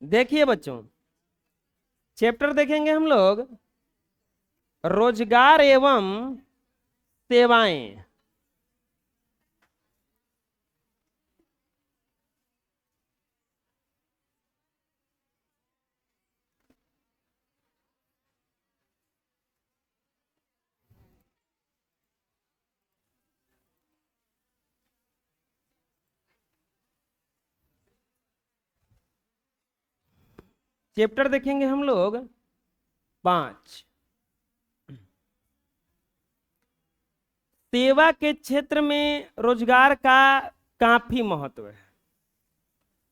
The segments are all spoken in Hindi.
देखिए बच्चों, चैप्टर देखेंगे हम लोग रोजगार एवं सेवाएं। चैप्टर देखेंगे हम लोग 5। सेवा के क्षेत्र में रोजगार का काफी महत्व है।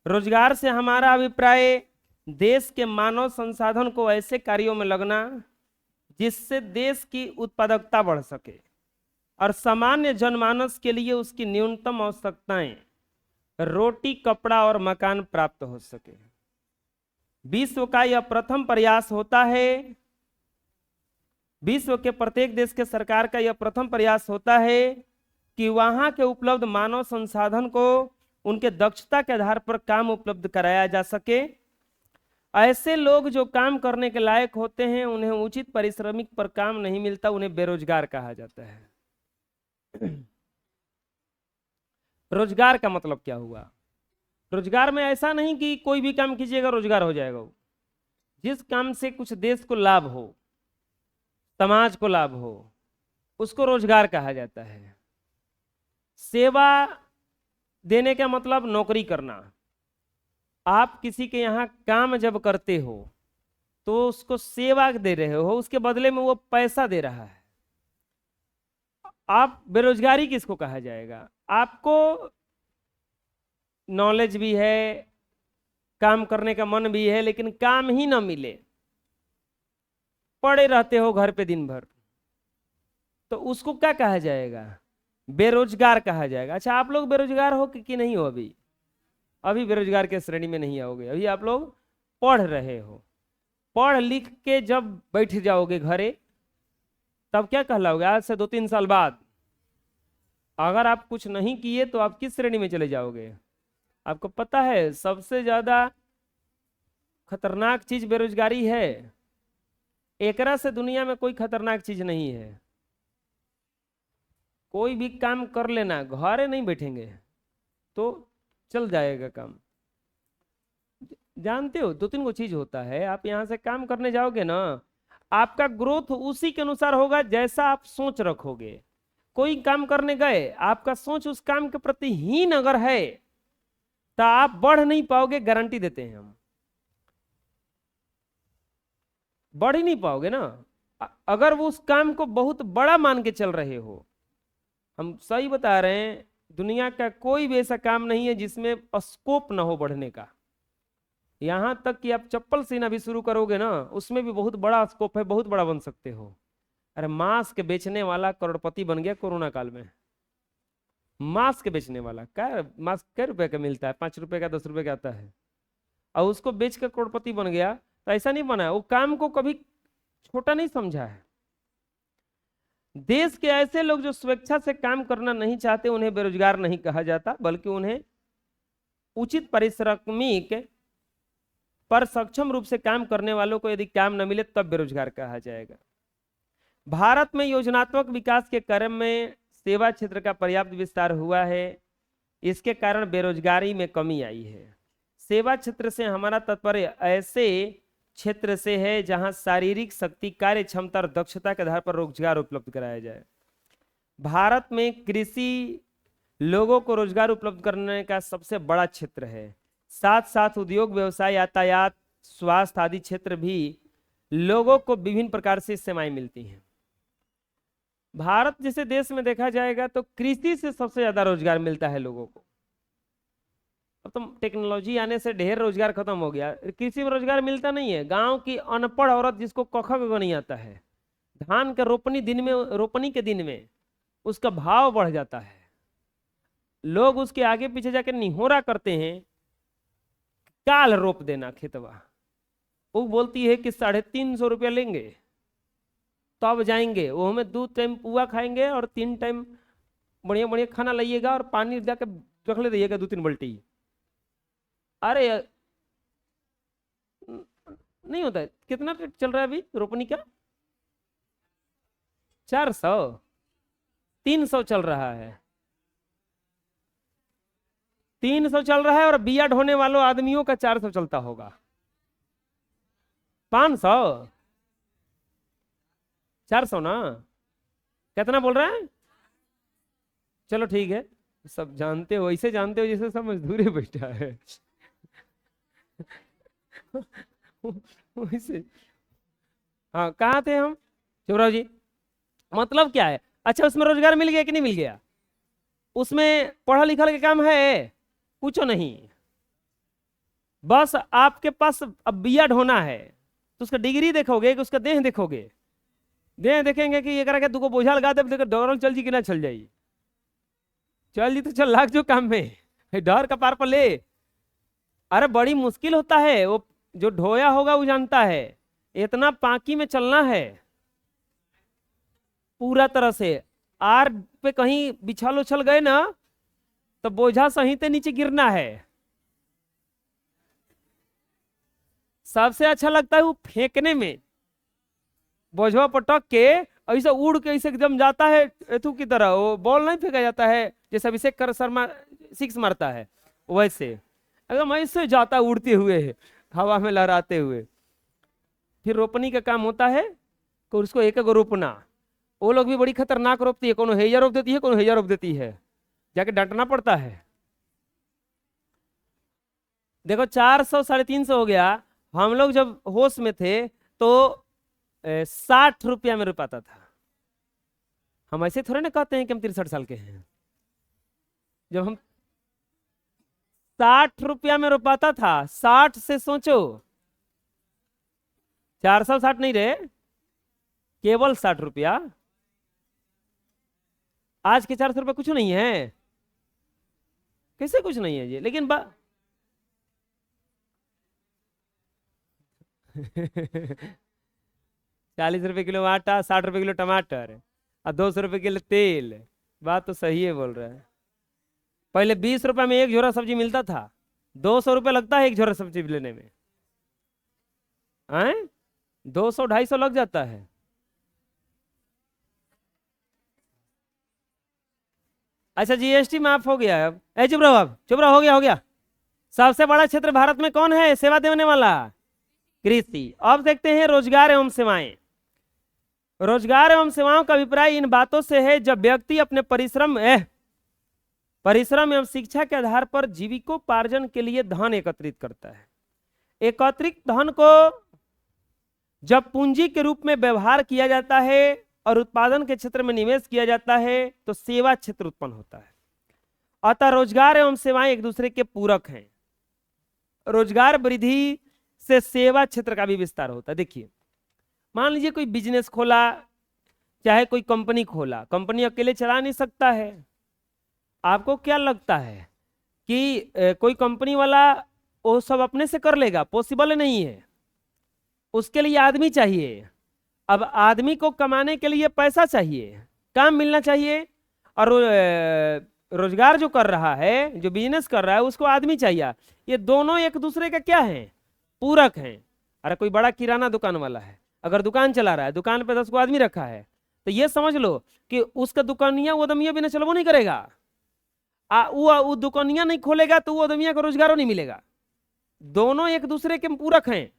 रोजगार से हमारा अभिप्राय देश के मानव संसाधन को ऐसे कार्यों में लगना जिससे देश की उत्पादकता बढ़ सके और सामान्य जनमानस के लिए उसकी न्यूनतम आवश्यकताएं रोटी, कपड़ा और मकान प्राप्त हो सके। विश्व का यह प्रथम प्रयास होता है, विश्व के प्रत्येक देश के सरकार का यह प्रथम प्रयास होता है कि वहां के उपलब्ध मानव संसाधन को उनके दक्षता के आधार पर काम उपलब्ध कराया जा सके। ऐसे लोग जो काम करने के लायक होते हैं उन्हें उचित पारिश्रमिक पर काम नहीं मिलता, उन्हें बेरोजगार कहा जाता है। रोजगार का मतलब क्या हुआ? रोजगार में ऐसा नहीं कि कोई भी काम कीजिएगा रोजगार हो जाएगा। जिस काम से कुछ देश को लाभ हो, समाज को लाभ हो, उसको रोजगार कहा जाता है। सेवा देने का मतलब नौकरी करना। आप किसी के यहाँ काम जब करते हो तो उसको सेवा दे रहे हो, उसके बदले में वो पैसा दे रहा है। आप बेरोजगारी किसको कहा जाएगा? आपको नॉलेज भी है, काम करने का मन भी है, लेकिन काम ही ना मिले, पड़े रहते हो घर पे दिन भर, तो उसको क्या कहा जाएगा? बेरोजगार कहा जाएगा। अच्छा, आप लोग बेरोजगार हो कि नहीं हो? अभी बेरोजगार के श्रेणी में नहीं आओगे। अभी आप लोग पढ़ रहे हो। पढ़ लिख के जब बैठ जाओगे घरे, तब क्या कहलाओगे? आज से 2-3 साल बाद अगर आप कुछ नहीं किए तो आप किस श्रेणी में चले जाओगे? आपको पता है सबसे ज्यादा खतरनाक चीज बेरोजगारी है। एकरा से दुनिया में कोई खतरनाक चीज नहीं है। कोई भी काम कर लेना, घरे नहीं बैठेंगे तो चल जाएगा काम। जानते हो 2-3 गो चीज होता है। आप यहां से काम करने जाओगे ना, आपका ग्रोथ उसी के अनुसार होगा जैसा आप सोच रखोगे। कोई काम करने गए, आपका सोच उस काम के प्रति हीन अगर है तो आप बढ़ नहीं पाओगे, गारंटी देते हैं हम। बढ़ ही नहीं पाओगे ना। अगर वो उस काम को बहुत बड़ा मान के चल रहे हो। हम सही बता रहे हैं, दुनिया का कोई भी ऐसा काम नहीं है जिसमें स्कोप ना हो बढ़ने का। यहां तक कि आप चप्पल सीना भी शुरू करोगे ना, उसमें भी बहुत बड़ा स्कोप है, बहुत बड़ा बन सकते हो। अरे मास्क बेचने वाला करोड़पति बन गया कोरोना काल में। मास्क बेचने वाला, क्या मास्क कै रुपए का मिलता है? 5 रुपए का, 10 रुपए का आता है, और उसको बेच कर करोड़पति बन गया। तो ऐसा नहीं बना है, वो काम को कभी छोटा नहीं समझा है। देश के ऐसे लोग जो स्वेच्छा से काम करना नहीं चाहते, उन्हें बेरोजगार नहीं कहा जाता, बल्कि उन्हें उचित पारिश्रमिक पर सक्षम रूप से काम करने वालों को यदि काम न मिले तब बेरोजगार कहा जाएगा। भारत में योजनात्मक विकास के क्रम में सेवा क्षेत्र का पर्याप्त विस्तार हुआ है। इसके कारण बेरोजगारी में कमी आई है। सेवा क्षेत्र से हमारा तात्पर्य ऐसे क्षेत्र से है जहां शारीरिक शक्ति, कार्य क्षमता और दक्षता के आधार पर रोजगार उपलब्ध कराया जाए। भारत में कृषि लोगों को रोजगार उपलब्ध करने का सबसे बड़ा क्षेत्र है। साथ साथ उद्योग, व्यवसाय, यातायात, स्वास्थ्य आदि क्षेत्र भी लोगों को विभिन्न प्रकार से सेवाएं मिलती हैं। भारत जैसे देश में देखा जाएगा तो कृषि से सबसे ज्यादा रोजगार मिलता है लोगों को। अब तो टेक्नोलॉजी आने से ढेर रोजगार खत्म हो गया, कृषि में रोजगार मिलता नहीं है। गांव की अनपढ़ औरत जिसको क ख ग नहीं आता है, धान के रोपनी के दिन में उसका भाव बढ़ जाता है। लोग उसके आगे पीछे जाकर निहोरा करते हैं, काल रोप देना खेतवा। वो बोलती है कि 350 रुपया लेंगे, तब जाएंगे। वो हमें 2 टाइम पुआ खाएंगे और 3 टाइम बढ़िया बढ़िया खाना लाइएगा और पानी जाके रख ले दीजिएगा 2-3 बाल्टी। अरे नहीं होता है। कितना रेट चल रहा है अभी रोपनी का? 400, 300 चल रहा है, 300 चल रहा है, और बिया ढोने वालों आदमियों का 400 चलता होगा। 500, 400 ना? कितना बोल रहा है? चलो ठीक है, सब जानते हो, ऐसे जानते हो जैसे सब मजदूरी बैठा है। वैसे हाँ, कहाँ थे हम शिवराव जी? मतलब क्या है? अच्छा, उसमें रोजगार मिल गया कि नहीं मिल गया? उसमें पढ़ा लिखा के काम है? कुछ नहीं, बस आपके पास अब बीएड होना है तो उसका डिग्री देखोगे कि उसका देह देखोगे? देह देखेंगे कि ये करा के तुको बोझा लगा दे, देखो डर चल जी कि ना चल जाई, चल जी तो चल, लाग जो काम में डर का पार पर ले। अरे बड़ी मुश्किल होता है, वो जो ढोया होगा वो जानता है, इतना पाकी में चलना है पूरा तरह से। आर पे कहीं बिछल उछल गए ना तो बोझा सही ते नीचे गिरना है। सबसे अच्छा लगता है वो फेंकने में, बोझवा पटक के ऐसा उड़ के ऐसे एकदम जाता है एथू की तरह। वो बॉल नहीं फेंका जाता है जैसे अभिषेक कर शर्मा 6 मारता है, वैसे एकदम ऐसे जाता है उड़ते हुए हवा में लहराते हुए। फिर रोपनी का काम होता है कि उसको एक एक रोपना। वो लोग भी बड़ी खतरनाक रोपती है, कोनो हेजा रोप देती है, कोनो हेजा रोप देती है, जाके डांटना पड़ता है। देखो 400 350 हो गया। हम लोग जब होश में थे तो 60 रुपया में रुपाता था। हम ऐसे थोड़े ना कहते हैं कि हम 63 साल के हैं। जब हम 60 रुपया में रुपाता था, 60 से सोचो, 460 नहीं रहे, केवल 60 रुपया। आज के 400 रुपये कुछ नहीं है, कैसे कुछ नहीं है जी? लेकिन 40 रुपए किलो आटा, 60 रुपए किलो टमाटर और 200 रुपए किलो तेल। बात तो सही है बोल रहा है। पहले 20 रुपए में एक झोरा सब्जी मिलता था, 200 रुपये लगता है एक झोरा सब्जी लेने में। हैं? 200 250 लग जाता है। अच्छा, जीएसटी माफ हो गया है अब। चुप रहो, अब चुप रहो, हो गया। सबसे बड़ा क्षेत्र भारत में कौन है सेवा देने वाला? कृषि। अब देखते हैं रोजगार एवं सेवाएं। रोजगार एवं सेवाओं का अभिप्राय इन बातों से है जब व्यक्ति अपने परिश्रम एवं शिक्षा के आधार पर जीविकोपार्जन के लिए धन एकत्रित करता है। एकत्रित धन को जब पूंजी के रूप में व्यवहार किया जाता है और उत्पादन के क्षेत्र में निवेश किया जाता है तो सेवा क्षेत्र उत्पन्न होता है। अतः रोजगार एवं सेवाएं एक दूसरे के पूरक हैं। रोजगार वृद्धि से सेवा क्षेत्र का भी विस्तार होता है। देखिए, मान लीजिए कोई बिजनेस खोला, चाहे कोई कंपनी खोला, कंपनी अकेले चला नहीं सकता है। आपको क्या लगता है कि कोई कंपनी वाला वो सब अपने से कर लेगा? पॉसिबल नहीं है, उसके लिए आदमी चाहिए। अब आदमी को कमाने के लिए पैसा चाहिए, काम मिलना चाहिए, और रोजगार जो कर रहा है, जो बिजनेस कर रहा है, उसको आदमी चाहिए। ये दोनों एक दूसरे का क्या है? पूरक हैं। अरे कोई बड़ा किराना दुकान वाला है, अगर दुकान चला रहा है, दुकान पे 10 को आदमी रखा है, तो ये समझ लो कि उसका दुकानिया वो दमिया बिना चलबो नहीं करेगा। वो दुकानिया नहीं खोलेगा तो वो दमिया को रोजगार नहीं मिलेगा। दोनों एक दूसरे के पूरक हैं।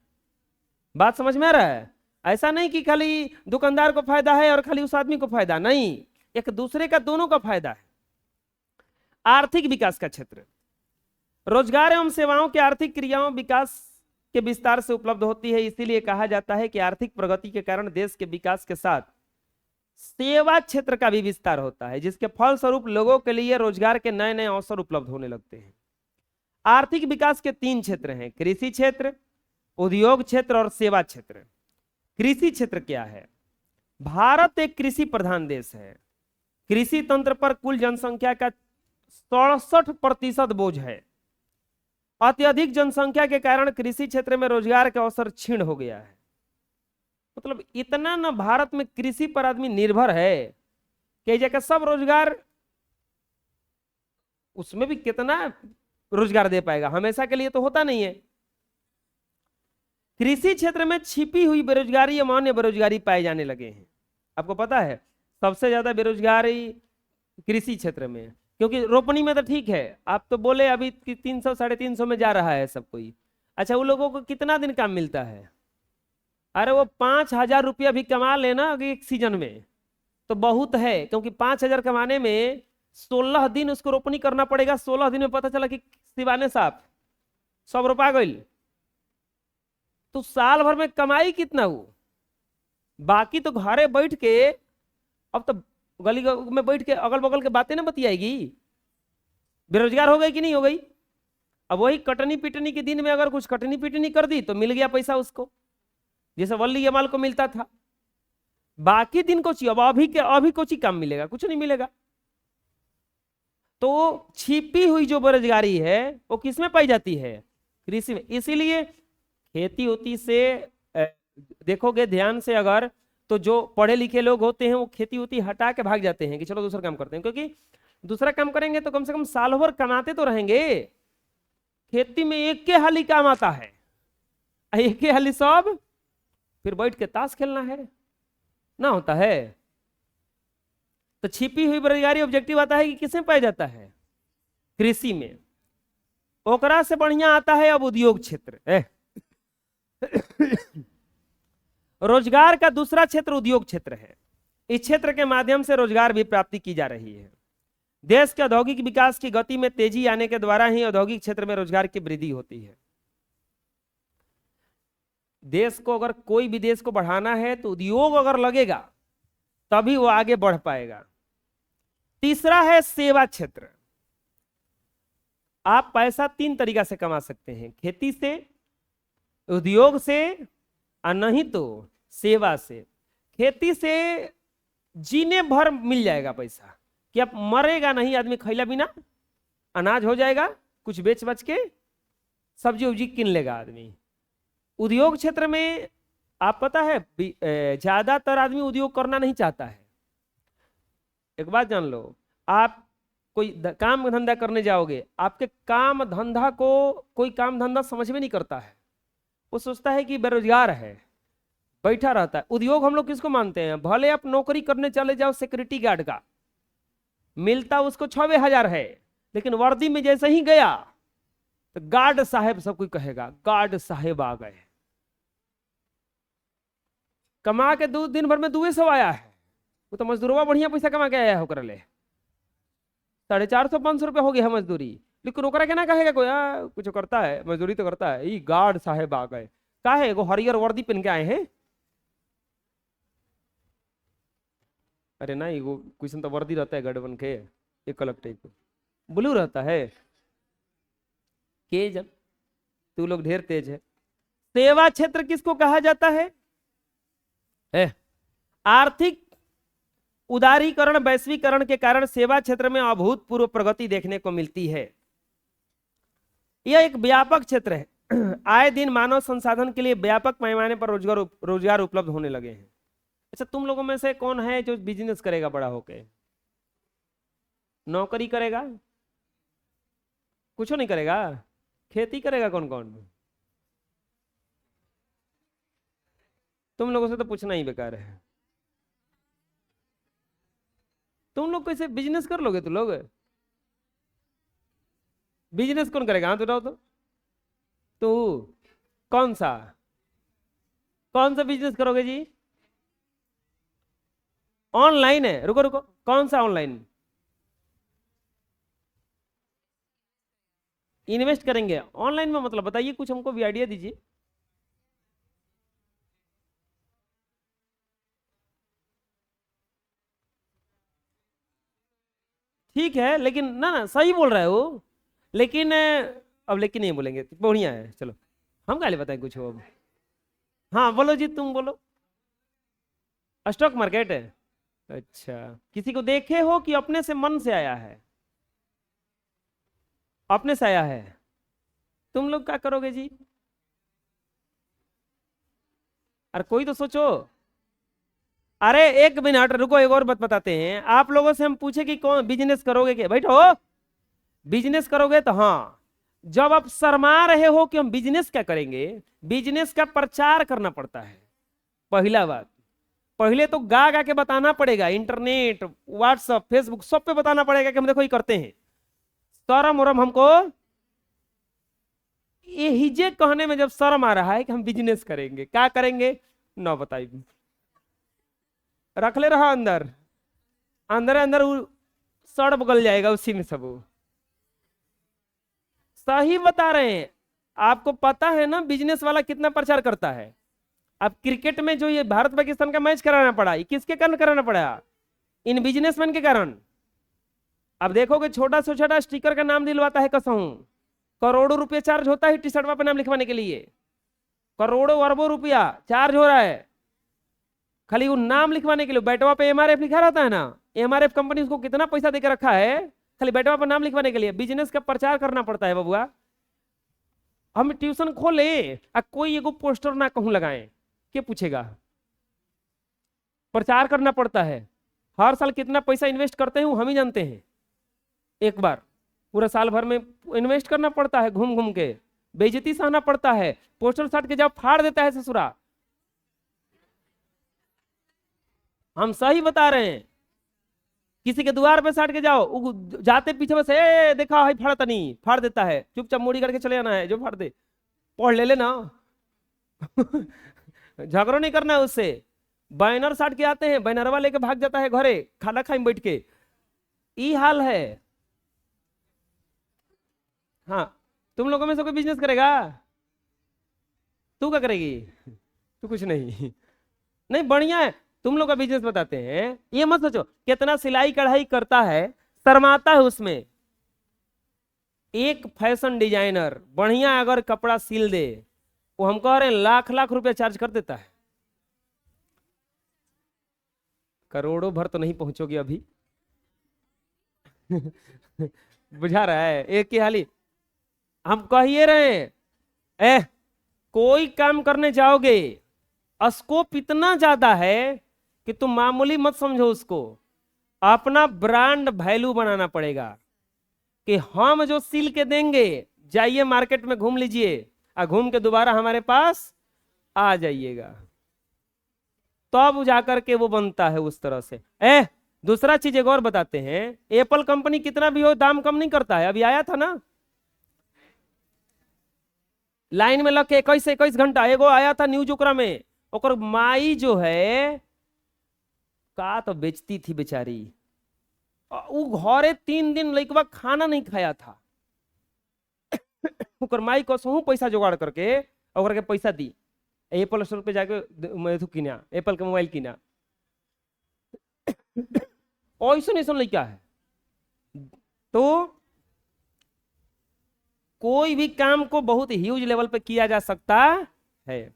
बात समझ में आ रहा है? ऐसा नहीं कि खाली दुकानदार को फायदा है और खाली उस आदमी को फायदा नहीं, एक दूसरे का दोनों का फायदा है। आर्थिक विकास का क्षेत्र। रोजगार एवं सेवाओं के आर्थिक क्रियाओं विकास के विस्तार से उपलब्ध होती है। इसीलिए कहा जाता है कि आर्थिक प्रगति के कारण देश के विकास के साथ सेवा क्षेत्र का भी विस्तार होता है, जिसके फलस्वरूप लोगों के लिए रोजगार के नए नए अवसर उपलब्ध होने लगते हैं। आर्थिक विकास के 3 क्षेत्र हैं: कृषि क्षेत्र, उद्योग क्षेत्र और सेवा क्षेत्र। कृषि क्षेत्र क्या है? भारत एक कृषि प्रधान देश है। कृषि तंत्र पर कुल जनसंख्या का 67% बोझ है। अत्यधिक जनसंख्या के कारण कृषि क्षेत्र में रोजगार के अवसर क्षीण हो गया है। मतलब इतना ना भारत में कृषि पर आदमी निर्भर है कि जगह सब रोजगार, उसमें भी कितना रोजगार दे पाएगा? हमेशा के लिए तो होता नहीं है। कृषि क्षेत्र में छिपी हुई बेरोजगारी या मान्य बेरोजगारी पाए जाने लगे हैं। आपको पता है सबसे ज्यादा बेरोजगारी कृषि क्षेत्र में है, क्योंकि रोपनी में तो ठीक है, आप तो बोले अभी 300 350 में जा रहा है सब कोई। अच्छा, उन लोगों को कितना दिन काम मिलता है? अरे वो 5,000 रुपया भी कमा लेना अगर एक सीजन में तो बहुत है, क्योंकि 5,000 कमाने में 16 दिन उसको रोपनी करना पड़ेगा। 16 दिन में पता चला कि सिवाने साहब सब रोपा गई, तो साल भर में कमाई कितना हो? बाकी तो घरे बैठ के, अब तो गली में बैठ के अगल बगल के बातें ना बतियाएगी, बेरोजगार हो गई कि नहीं हो गई? अब वही कटनी पिटनी के दिन में अगर कुछ कटनी पिटनी कर दी तो मिल गया पैसा उसको, जैसे वल्ली यमाल को मिलता था। बाकी दिन को अब अभी कुछ काम मिलेगा? कुछ नहीं मिलेगा। तो छिपी हुई जो बेरोजगारी है वो किसमें पाई जाती है? कृषि में। इसीलिए खेती होती से देखोगे ध्यान से अगर, तो जो पढ़े लिखे लोग होते हैं वो खेती होती हटा के भाग जाते हैं कि चलो दूसरा काम करते हैं, क्योंकि दूसरा काम करेंगे तो कम से कम साल भर कमाते तो रहेंगे। खेती में एक के हाली काम आता है, एक के हाली सब फिर बैठ के ताश खेलना है ना होता है। तो छिपी हुई बेरोजगारी ऑब्जेक्टिव आता है कि किसमें पाया जाता है? कृषि में। ओकरा से बढ़िया आता है अब उद्योग क्षेत्र। रोजगार का दूसरा क्षेत्र उद्योग क्षेत्र है। इस क्षेत्र के माध्यम से रोजगार भी प्राप्ति की जा रही है। देश के औद्योगिक विकास की गति में तेजी आने के द्वारा ही औद्योगिक क्षेत्र में रोजगार की वृद्धि होती है। देश को अगर कोई भी देश को बढ़ाना है तो उद्योग अगर लगेगा तभी वो आगे बढ़ पाएगा। तीसरा है सेवा क्षेत्र। आप पैसा 3 तरीका से कमा सकते हैं, खेती से, उद्योग से, और नहीं तो सेवा से। खेती से जीने भर मिल जाएगा पैसा कि अब मरेगा नहीं आदमी, खैला बिना अनाज हो जाएगा, कुछ बेच बच के सब्जी उब्जी किन लेगा आदमी। उद्योग क्षेत्र में आप पता है ज्यादातर आदमी उद्योग करना नहीं चाहता है। एक बात जान लो, आप कोई काम धंधा करने जाओगे, आपके काम धंधा को कोई काम धंधा समझ में नहीं करता है, वो सोचता है कि बेरोजगार है, बैठा रहता है। उद्योग हम लोग किसको मानते हैं? भले आप नौकरी करने चले जाओ सिक्योरिटी गार्ड का, मिलता उसको 6,000 है, लेकिन वर्दी में जैसे ही गया तो गार्ड साहब सब कोई कहेगा गार्ड साहब आ गए, कमा के दिन भर में 200 आया है। वो तो मजदूरवा बढ़िया पैसा कमा के आया है, ओकरा ले 450-500 रुपया हो गया है मजदूरी, लेकिन ओकरा के ना कहेगा कोई कुछ करता है, मजदूरी तो करता है, ये गार्ड साहब आ गए। का है एगो हरियर वर्दी पहन के आए हैं? अरे नहीं, वो कुछ तो वर्दी रहता है गार्ड बन के, एक अलग टाइप ब्लू रहता है। के जब तू लोग ढेर तेज है। सेवा क्षेत्र किसको कहा जाता है? आर्थिक उदारीकरण, वैश्वीकरण के कारण सेवा क्षेत्र में अभूतपूर्व प्रगति देखने को मिलती है। यह एक व्यापक क्षेत्र है। आए दिन मानव संसाधन के लिए व्यापक पैमाने पर रोजगार उपलब्ध होने लगे हैं। अच्छा, तुम लोगों में से कौन है जो बिजनेस करेगा बड़ा होके? नौकरी करेगा? कुछ नहीं करेगा? खेती करेगा? कौन कौन? तुम लोगों से तो पूछना ही बेकार है। तुम लोग कैसे बिजनेस कर लोगे? तुम लोग बिजनेस कौन करेगा? हाँ तो बताओ तो। तू कौन सा बिजनेस करोगे जी? ऑनलाइन है? रुको रुको, कौन सा ऑनलाइन? इन्वेस्ट करेंगे ऑनलाइन में? मतलब बताइए, कुछ हमको भी आइडिया दीजिए। ठीक है, लेकिन ना सही बोल रहे हो, लेकिन अब लेकिन नहीं बोलेंगे, बढ़िया है, चलो हम काले बताएं कुछ हो अब। हाँ बोलो जी, तुम बोलो। स्टॉक मार्केट है? अच्छा, किसी को देखे हो कि अपने से मन से आया है? अपने से आया है। तुम लोग क्या करोगे जी? अरे कोई तो सोचो। अरे एक मिनट रुको, एक और बात बताते हैं। आप लोगों से हम पूछे कि कौन बिजनेस करोगे? क्या बैठो, बिजनेस करोगे तो हाँ, जब आप शर्मा रहे हो कि हम बिजनेस क्या करेंगे, बिजनेस का प्रचार करना पड़ता है। पहला बात, पहले तो गा गा के बताना पड़ेगा, इंटरनेट, व्हाट्सएप, फेसबुक, सब पे बताना पड़ेगा कि हम देखो ये करते हैं। शर्म उरम हमको ये हिजे कहने में जब शर्म आ रहा है कि हम बिजनेस करेंगे, क्या करेंगे ना बताइए, रख ले रहा अंदर, अंदर अंदर सड़ गल जाएगा उसी में सब। सही बता रहे हैं। आपको पता है ना बिजनेस वाला कितना प्रचार करता है। अब क्रिकेट में जो ये भारत पाकिस्तान का मैच कराना पड़ा, ये किसके कारण कराना पड़ा? इन बिजनेसमैन के कारण। अब देखोगे छोटा से छोटा स्टिकर का नाम दिलवाता है कसहूं, करोड़ों रुपए चार्ज होता है टी शर्ट पर नाम लिखवाने के लिए, करोड़ों अरबों रुपया चार्ज हो रहा है खाली वो नाम लिखवाने के लिए। बैटवा पे एमआरएफ लिखा रहता है ना, एमआरएफ कंपनी उसको कितना पैसा देकर रखा है खाली बैटवा पर नाम लिखवाने के लिए। बिजनेस का प्रचार करना पड़ता है बबुआ। हम ट्यूशन खोले आ कोई एगो पोस्टर ना कहूं लगाए, के पूछेगा? प्रचार करना पड़ता है। हर साल कितना पैसा इन्वेस्ट करते हैं वो हम ही जानते हैं। एक बार पूरा साल भर में इन्वेस्ट करना पड़ता है, घूम घूम के बेइज्जती सहना पड़ता है, पोस्टर साट के जब फाड़ देता है ससुरा। हम सही बता रहे हैं। किसी के द्वार पे साट के जाओ, जाते पीछे बस ए देखा है फाड़ा तनी, फाड़ देता है, चुपचाप मुड़ी करके चले जाना है, जो फाड़ दे पढ़ ले लेना। झगड़ो नहीं करना है उससे। बैनर साट के आते हैं, बैनरवा लेके भाग जाता है घरे, खाना खाई बैठ के। ये हाल है। हाँ, तुम लोगों में से कोई बिजनेस करेगा? तू क्या करेगी? तू कुछ नहीं। नहीं, बढ़िया है। तुम लोग का बिजनेस बताते हैं। ये मत सोचो कितना सिलाई कढ़ाई करता है, शर्माता है उसमें। एक फैशन डिजाइनर बढ़िया अगर कपड़ा सिल दे, वो हम कह रहे हैं लाख लाख रुपया चार्ज कर देता है। करोड़ों भर तो नहीं पहुंचोगे अभी। बुझा रहा है एक की हाली। हम कह ही रहे हैं, कोई काम करने जाओगे स्कोप इतना ज्यादा है कि तुम मामूली मत समझो उसको। अपना ब्रांड वैल्यू बनाना पड़ेगा कि हम जो सिल के देंगे, जाइए मार्केट में घूम लीजिए और घूम के दोबारा हमारे पास आ जाइएगा, तब तो जाकर के वो बनता है उस तरह से। दूसरा चीज एक और बताते हैं। एप्पल कंपनी कितना भी हो दाम कम नहीं करता है। अभी आया था ना लाइन में लग के 21 घंटा, एगो आया था न्यूज, ओकरा में ओकर माई जो है का तो बेचती थी बेचारी। वो घरे 3 दिन लइकवा खाना नहीं खाया था। ओकर माई कसहू पैसा जुगाड़ करके ओकरा के पैसा दी, एप्पल स्टोर पे जाके किना, एप्पल का मोबाइल किना। ऐसा ऐसा लइका है। तो कोई भी काम को बहुत ह्यूज लेवल पे किया जा सकता है।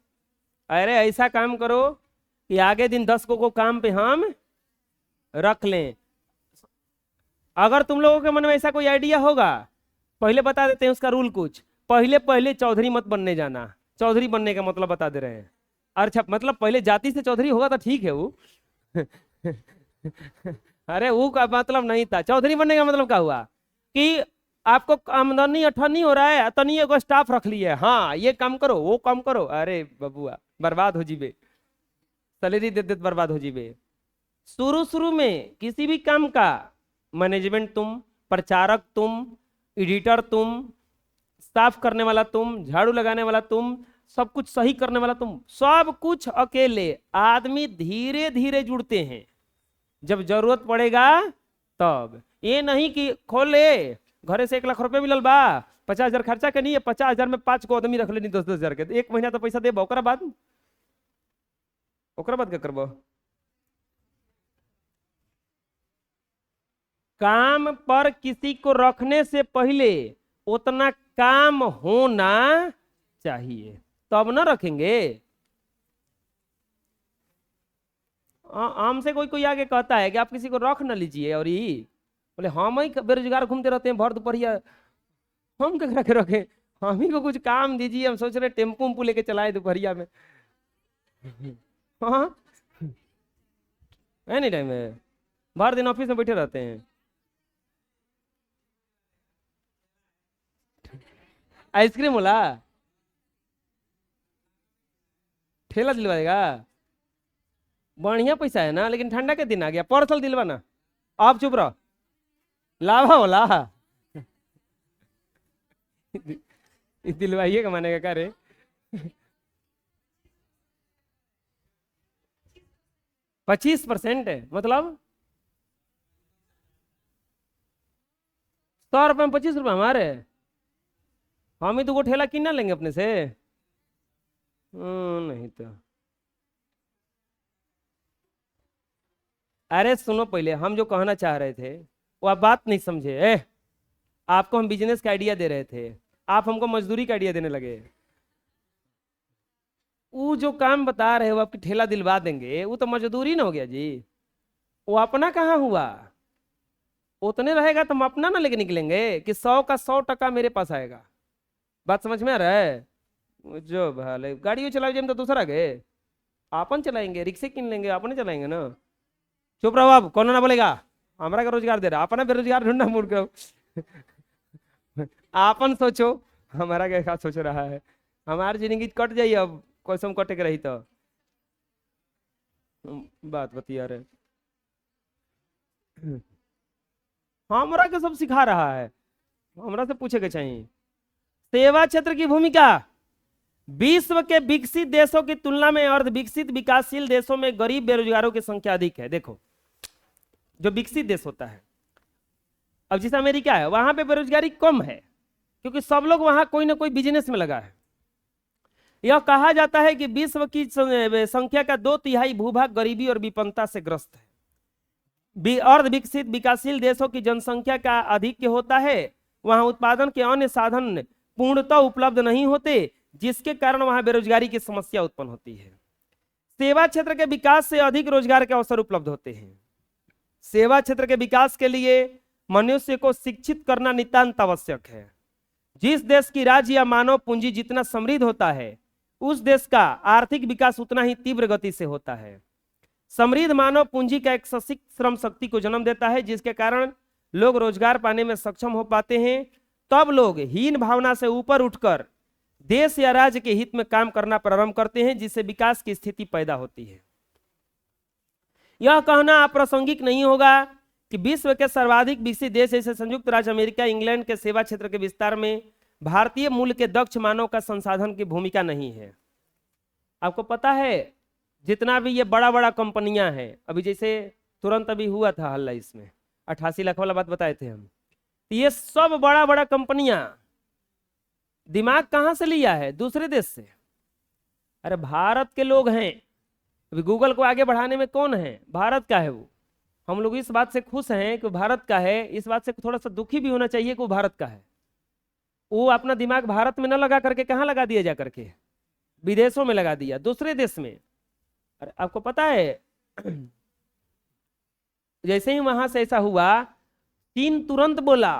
अरे ऐसा काम करो कि आगे दिन 10 को काम पे हम रख लें। अगर तुम लोगों के मन में ऐसा कोई आइडिया होगा, पहले बता देते हैं उसका रूल कुछ। पहले पहले चौधरी मत बनने जाना। चौधरी बनने का मतलब बता दे रहे हैं। अच्छा, मतलब पहले जाति से चौधरी होगा तो ठीक है वो। अरे वो का मतलब नहीं था। चौधरी बनने का मतलब क्या हुआ कि आपको आमदनी अठनी हो रहा है, तनी एगो स्टाफ रख लिए, हाँ ये काम करो वो काम करो। अरे बबुआ बर्बाद हो जीबे, सैलरी दे देते बर्बाद हो जीबे। शुरू शुरू में किसी भी काम का मैनेजमेंट तुम, प्रचारक तुम, एडिटर तुम, साफ करने वाला तुम, झाड़ू लगाने वाला तुम, सब कुछ सही करने वाला तुम, सब कुछ अकेले। आदमी धीरे धीरे जुड़ते हैं, जब जरूरत पड़ेगा तब। ये नहीं कि खोल ले घरे से 1 लाख रुपए मिलल बा, 50,000 खर्चा के नहीं है, 50,000 में 5 गो आदमी रख लेनी 10-10 हजार के, 1 महीना तो पैसा दे, ओकरा बाद क्या करबो? काम पर किसी को रखने से पहले उतना काम होना चाहिए, तब ना रखेंगे। हमसे कोई कोई आगे कहता है कि आप किसी को रख ना लीजिए, और ये बोले हम ही बेरोजगार घूमते रहते हैं भर दोपहरिया, हम क्या के रखे? हम ही को कुछ काम दीजिए। हम सोच रहे टेम्पो उम्पू लेके चलाए दोपहरिया में। हाँ, एनी टाइम है, भर दिन ऑफिस में बैठे रहते हैं। आइसक्रीम वाला ठेला दिलवाएगा? बढ़िया पैसा है ना, लेकिन ठंडा के दिन आ गया, परसल दिलवाना। आप चुप रहो, लाभा वाला दिलवाइए कमाने का कार्य। 25% है मतलब 100 रुपये में 25 रुपये हमारे। हम ही तो वो ठेला कितना लेंगे अपने से। नहीं तो अरे सुनो, पहले हम जो कहना चाह रहे थे वो आप बात नहीं समझे। आपको हम बिजनेस का आइडिया दे रहे थे, आप हमको मजदूरी का आइडिया देने लगे। वो जो काम बता रहे हो आपकी ठेला दिलवा देंगे, वो तो मजदूरी ना हो गया जी। वो अपना कहाँ हुआ? उतने रहेगा तो हम अपना ना लेके निकलेंगे कि 100 का 100% मेरे पास आएगा। बात समझ में आ रहा है? जो भाले गाड़ी चलाओ तो दूसरा गए, अपन चलाएंगे, रिक्शे किन लेंगे, अपने चलाएंगे ना। चुप रहो, आप कौन ना बोलेगा। हमारा का रोजगार दे रहा, अपना बेरोजगार ढूंढना मूड करो। आपन सोचो, हमारा क्या सोच रहा है। हमारी जिंदगी कट जाइए अब, कसम कटे के रही तो बात बतिया रहे। हमरा के सब सिखा रहा है, हमरा से पूछे के चाहिए। सेवा क्षेत्र की भूमिका विश्व के विकसित देशों की तुलना में अर्ध विकसित विकासशील देशों में गरीब बेरोजगारों की संख्या अधिक है। देखो, जो विकसित देश होता है, अब जैसे अमेरिका है, वहां पे बेरोजगारी कम है क्योंकि सब लोग वहां कोई ना कोई बिजनेस में लगा है। यह कहा जाता है कि विश्व की संख्या का 2/3 भूभाग गरीबी और विपन्नता से ग्रस्त है। अर्ध विकसित विकासशील देशों की जनसंख्या का अधिक होता है, वहां उत्पादन के अन्य साधन पूर्णतः उपलब्ध नहीं होते, जिसके कारण वहां बेरोजगारी की समस्या उत्पन्न होती है। सेवा क्षेत्र के विकास से अधिक रोजगार के अवसर उपलब्ध होते हैं। सेवा क्षेत्र के विकास के लिए मनुष्य को शिक्षित करना नितांत आवश्यक है। जिस देश की राज्य या मानव पूंजी जितना समृद्ध होता है, उस देश का आर्थिक विकास उतना ही तीव्र गति से होता है। समृद्ध मानव पूंजी का एक सशक्त श्रम शक्ति को जन्म देता है, जिसके कारण लोग रोजगार पाने में सक्षम हो पाते हैं। तब लोग हीन भावना से ऊपर उठकर देश या राज्य के हित में काम करना प्रारंभ करते हैं, जिससे विकास की स्थिति पैदा होती है। यह कहना अप्रासंगिक नहीं होगा कि विश्व के सर्वाधिक विकसित देश जैसे संयुक्त राज्य अमेरिका, इंग्लैंड के सेवा क्षेत्र के विस्तार में भारतीय मूल के दक्ष मानव का संसाधन की भूमिका नहीं है। आपको पता है, जितना भी ये बड़ा बड़ा कंपनियां हैं, अभी जैसे तुरंत अभी हुआ था हल्ला, इसमें 88 लाख वाला बात बताए थे हम, तो ये सब बड़ा बड़ा कंपनियां दिमाग कहां से लिया है? दूसरे देश से। अरे भारत के लोग हैं, अभी गूगल को आगे बढ़ाने में कौन है? भारत का है वो। हम लोग इस बात से खुश हैं कि भारत का है, इस बात से थोड़ा सा दुखी भी होना चाहिए कि वो भारत का है। वो अपना दिमाग भारत में न लगा करके कहाँ लगा दिया जा करके? विदेशों में लगा दिया, दूसरे देश में। अरे आपको पता है, जैसे ही वहां से ऐसा हुआ, चीन तुरंत बोला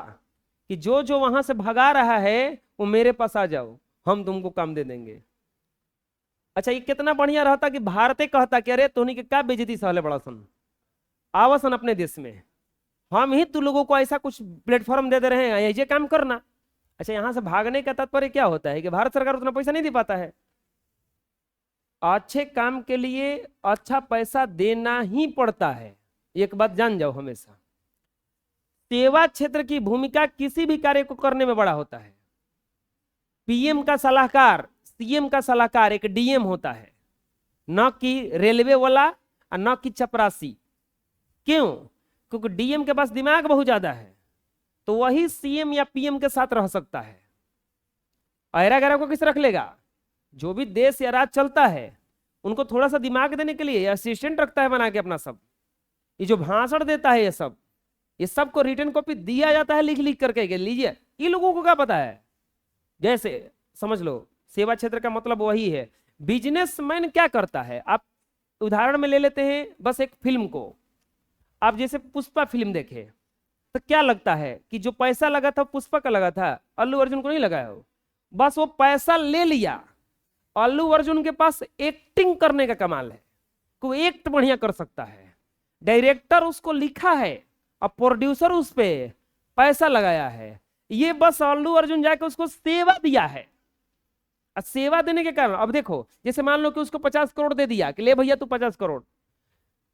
कि जो जो वहां से भगा रहा है वो मेरे पास आ जाओ, हम तुमको काम दे देंगे। अच्छा, ये कितना बढ़िया रहता कि भारत कहता कि अरे तोहनी के क्या बेइज्जती सहले बड़ा सन, आवसन अपने देश में, हम ही तू लोगों को ऐसा कुछ प्लेटफॉर्म दे दे रहे हैं, ये काम करना। अच्छा, यहां से भागने का तात्पर्य क्या होता है कि भारत सरकार उतना पैसा नहीं दे पाता है। अच्छे काम के लिए अच्छा पैसा देना ही पड़ता है, एक बात जान जाओ हमेशा। सेवा क्षेत्र की भूमिका किसी भी कार्य को करने में बड़ा होता है। पीएम का सलाहकार, सीएम का सलाहकार एक डीएम होता है, न कि रेलवे वाला और न कि चपरासी। क्यों? क्योंकि डीएम के पास दिमाग बहुत ज्यादा है, तो वही सीएम या पीएम के साथ रह सकता है। ऐरा गैरा को किस रख लेगा? जो भी देश या राज्य चलता है उनको थोड़ा सा दिमाग देने के लिए असिस्टेंट रखता है बना के अपना। सब ये जो भाषण देता है, ये सब को रिटर्न कॉपी दिया जाता है लिख लिख करके, लीजिए। ये लोगों को क्या पता है? जैसे समझ लो, सेवा क्षेत्र का मतलब वही है। बिजनेसमैन क्या करता है, आप उदाहरण में ले लेते हैं बस एक फिल्म को। आप जैसे पुष्पा फिल्म देखे तो क्या लगता है कि जो पैसा लगा था पुष्पा का लगा था, अल्लू अर्जुन को नहीं लगा है। बस वो पैसा ले लिया। अल्लू अर्जुन के पास एक्टिंग करने का कमाल है, कोई एक्ट बढ़िया कर सकता है। डायरेक्टर उसको लिखा है और प्रोड्यूसर उस पे पैसा लगाया है, ये बस अल्लू अर्जुन जाके उसको सेवा दिया है। सेवा देने के कारण अब देखो, जैसे मान लो कि उसको 50 करोड़ दे दिया कि ले भैया तू 50 करोड़,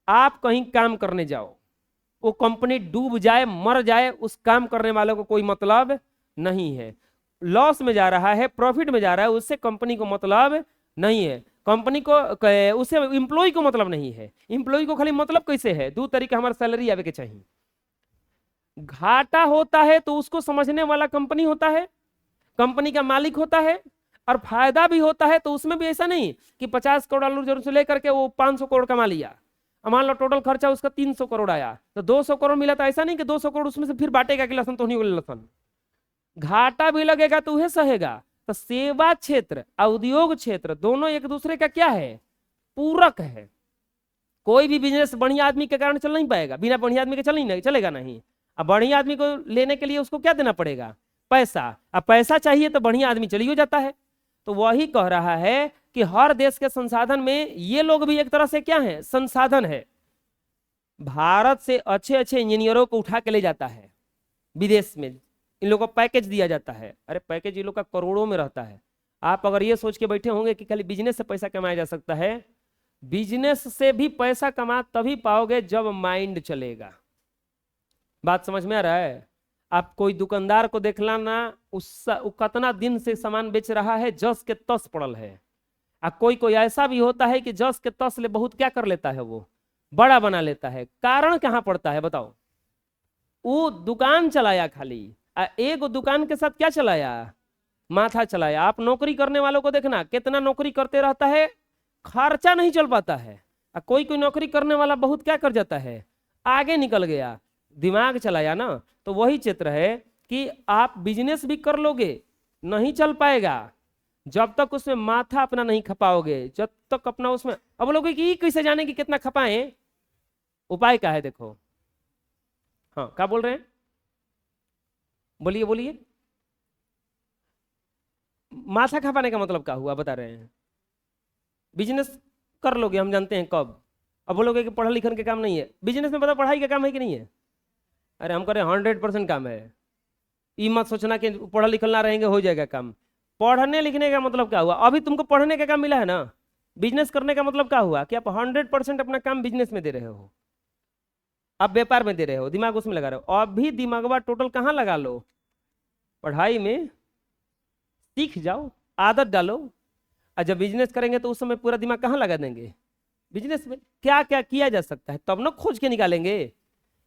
आप कहीं काम करने जाओ, वो कंपनी डूब जाए मर जाए, उस काम करने वालों को कोई मतलब नहीं है। लॉस में जा रहा है प्रॉफिट में जा रहा है, उससे कंपनी को मतलब नहीं है। कंपनी को उससे एम्प्लॉय को मतलब नहीं है। एम्प्लॉय को खाली मतलब कैसे है, 2 तरीके हमारा सैलरी आवे के चाहिए। घाटा होता है तो उसको समझने वाला कंपनी होता है, कंपनी का मालिक होता है, और फायदा भी होता है तो उसमें भी ऐसा नहीं कि 50 करोड़ आलू जरूर से लेकर के वो 500 करोड़ कमा लिया। मान लो टोटल खर्चा उसका 300 करोड़ आया तो 200 करोड़ मिला, तो ऐसा नहीं कि 200 करोड़ उसमें से फिर बांटेगा कि लसन तो नहीं लसन, घाटा भी लगेगा तो वह सहेगा। तो सेवा क्षेत्र उद्योग क्षेत्र दोनों एक दूसरे का क्या है, पूरक है। कोई भी बिजनेस बढ़िया आदमी के कारण चल नहीं पाएगा, बिना बढ़िया आदमी के चलेगा नहीं। अब बढ़िया आदमी को लेने के लिए उसको क्या देना पड़ेगा, पैसा। अब पैसा चाहिए तो बढ़िया आदमी चलिए जाता है। तो वही कह रहा है कि हर देश के संसाधन में ये लोग भी एक तरह से क्या है, संसाधन है। भारत से अच्छे अच्छे इंजीनियरों को उठा के ले जाता है विदेश में, इन लोगों को पैकेज दिया जाता है। अरे पैकेज इन लोग का करोड़ों में रहता है। आप अगर ये सोच के बैठे होंगे कि खाली बिजनेस से पैसा कमाया जा सकता है, बिजनेस से भी पैसा कमा तभी पाओगे जब माइंड चलेगा। बात समझ में आ रहा है? आप कोई दुकानदार को देखला ना, वो कितना दिन से सामान बेच रहा है, जस के तस पड़ल है। कोई कोई ऐसा भी होता है कि जस के तस ले बहुत क्या कर लेता है, वो बड़ा बना लेता है। कारण कहाँ पड़ता है बताओ? वो दुकान चलाया खाली, एक दुकान के साथ क्या चलाया, माथा चलाया। आप नौकरी करने वालों को देखना, कितना नौकरी करते रहता है, खर्चा नहीं चल पाता है। कोई कोई नौकरी करने वाला बहुत क्या कर जाता है, आगे निकल गया, दिमाग चलाया ना। तो वही चित्र है कि आप बिजनेस भी कर लोगे, नहीं चल पाएगा जब तक उसमें माथा अपना नहीं खपाओगे, जब तक अपना उसमें। अब लोग कि कैसे जाने कि कितना खपाएं, उपाय क्या है देखो। हाँ क्या बोल रहे हैं, बोलिए बोलिए। माथा खपाने का मतलब क्या हुआ बता रहे हैं? बिजनेस कर लोगे, हम जानते हैं कब। अब बोलोगे कि पढ़ा लिखन के काम नहीं है, बिजनेस में पता पढ़ाई का काम है कि नहीं है? अरे हम कह रहे 100% काम है। ये मत सोचना कि पढ़ा लिखल ना रहेंगे हो जाएगा काम। पढ़ने लिखने का मतलब क्या हुआ? अभी तुमको पढ़ने का काम मिला है ना, बिजनेस करने का मतलब क्या हुआ कि आप 100% अपना काम बिजनेस में दे रहे हो, आप व्यापार में दे रहे हो, दिमाग उसमें लगा रहे हो। अभी दिमागवा टोटल कहाँ लगा लो, पढ़ाई में। सीख जाओ, आदत डालो, और जब बिजनेस करेंगे तो उस समय पूरा दिमाग कहाँ लगा देंगे, बिजनेस में। क्या क्या किया जा सकता है तब ना खोज के निकालेंगे।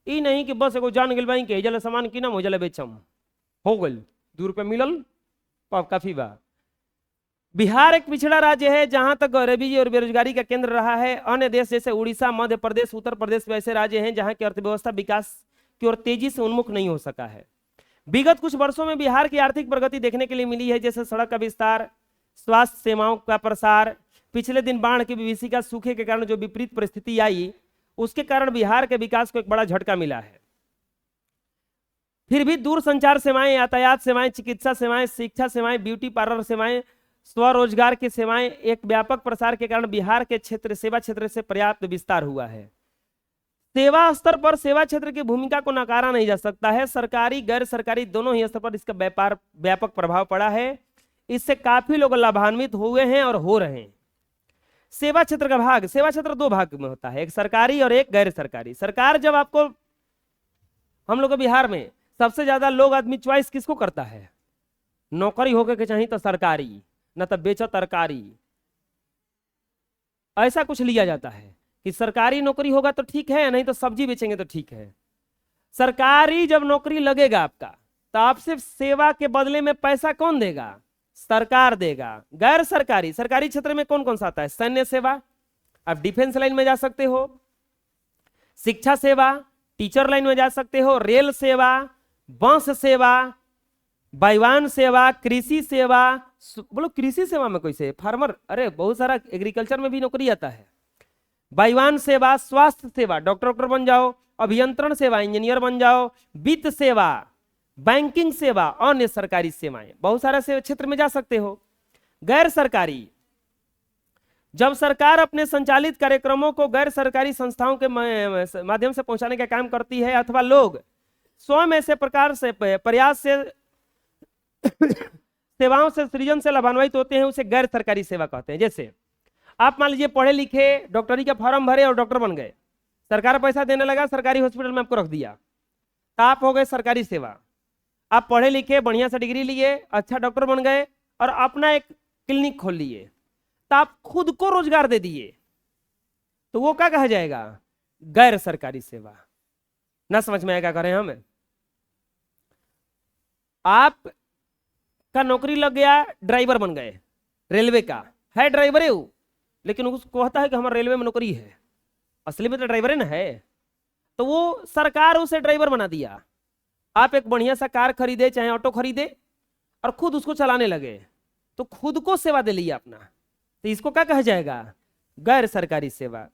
ये नहीं कि बस एगो जान गल के जल सामान की ना हो जल बेचम, हो गल 2 रुपये मिलल काफी बा। बिहार एक पिछड़ा राज्य है जहां तक गरीबी और बेरोजगारी का केंद्र रहा है। अन्य देश जैसे उड़ीसा, मध्य प्रदेश, उत्तर प्रदेश वैसे राज्य हैं जहां की अर्थव्यवस्था विकास की ओर तेजी से उन्मुख नहीं हो सका है। विगत कुछ वर्षों में बिहार की आर्थिक प्रगति देखने के लिए मिली है, जैसे सड़क का विस्तार, स्वास्थ्य सेवाओं का प्रसार। पिछले दिन बाढ़ की विभीषिका, सूखे के कारण जो विपरीत परिस्थिति आई, उसके कारण बिहार के विकास को एक बड़ा झटका मिला है। फिर भी दूरसंचार सेवाएं, यातायात सेवाएं, चिकित्सा सेवाएं, शिक्षा सेवाएं, ब्यूटी पार्लर सेवाएं, स्वरोजगार की सेवाएं, एक व्यापक प्रसार के कारण बिहार के क्षेत्र सेवा क्षेत्र से पर्याप्त विस्तार हुआ है। सेवा स्तर पर सेवा क्षेत्र की भूमिका को नकारा नहीं जा सकता है। सरकारी गैर सरकारी दोनों ही स्तर पर इसका व्यापक प्रभाव पड़ा है। इससे काफी लोग लाभान्वित हुए हैं और हो रहे हैं। सेवा क्षेत्र का भाग, सेवा क्षेत्र 2 भाग में होता है, एक सरकारी और एक गैर सरकारी। सरकार जब आपको, हम लोग बिहार में सबसे ज्यादा लोग आदमी चॉइस किसको करता है, नौकरी होके के चाहिए तो सरकारी, न तो बेचा तरकारी, ऐसा कुछ लिया जाता है कि सरकारी नौकरी होगा तो ठीक है, नहीं तो सब्जी बेचेंगे तो ठीक है। सरकारी जब नौकरी लगेगा आपका, तो आपसे सेवा के बदले में पैसा कौन देगा, सरकार देगा। गैर सरकारी, सरकारी क्षेत्र में कौन कौन सा आता है, सैन्य सेवा, आप डिफेंस लाइन में जा सकते हो, शिक्षा सेवा, टीचर लाइन में जा सकते हो, रेल सेवा, बस सेवा, वायुयान सेवा, कृषि सेवा। बोलो कृषि सेवा में कैसे, फार्मर, अरे बहुत सारा एग्रीकल्चर में भी नौकरी आता है। वायुयान सेवा, स्वास्थ्य सेवा, डॉक्टर बन जाओ, अभियंत्रण सेवा, इंजीनियर बन जाओ, वित्त सेवा, बैंकिंग सेवा, अन्य सरकारी सेवाएं, बहुत सारे क्षेत्र में जा सकते हो। गैर सरकारी, जब सरकार अपने संचालित कार्यक्रमों को गैर सरकारी संस्थाओं के माध्यम से पहुंचाने का काम करती है, अथवा लोग स्वयं ऐसे प्रकार से प्रयास से सेवाओं से सृजन से लाभान्वित होते हैं उसे गैर सरकारी सेवा कहते हैं। जैसे आप मान लीजिए पढ़े लिखे, डॉक्टरी का फॉर्म भरे और डॉक्टर बन गए, सरकार पैसा देने लगा, सरकारी हॉस्पिटल में आपको रख दिया, तो आप हो गए सरकारी सेवा। आप पढ़े लिखे, बढ़िया से डिग्री लिए, अच्छा डॉक्टर बन गए और अपना एक क्लिनिक खोल लिए, तो आप खुद को रोजगार दे दिए, तो वो क्या कहा जाएगा? गैर सरकारी सेवा। ना समझ में आएगा, करें हम आप का नौकरी लग गया, ड्राइवर बन गए, रेलवे का है, ड्राइवर है वो, लेकिन उसको कहता है कि हमारा रेलवे में नौकरी है, असली में तो ड्राइवर है ना है, तो वो सरकार उसे ड्राइवर बना दिया। आप एक बढ़िया सा कार खरीदे चाहे ऑटो खरीदे और खुद उसको चलाने लगे, तो खुद को सेवा दे लिया अपना, तो इसको क्या कहा जाएगा? गैर सरकारी सेवा।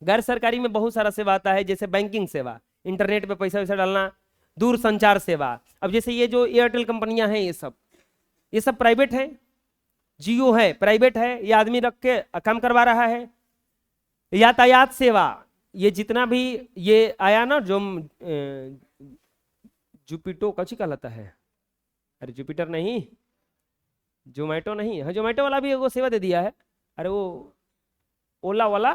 गैर सरकारी में बहुत सारा सेवा आता है, जैसे बैंकिंग सेवा, इंटरनेट पे पैसा वैसा डालना, दूर संचार सेवा। अब जैसे ये जो एयरटेल कंपनियां हैं, ये सब प्राइवेट है, जियो है प्राइवेट है, ये आदमी रख के काम करवा रहा है। यातायात सेवा, ये जितना भी ये आया ना, जो जुपिटो कची कहलाता है, अरे जुपिटर नहीं, जोमेटो नहीं, हाँ जोमेटो वाला भी वो सेवा दे दिया है। अरे वो ओला वाला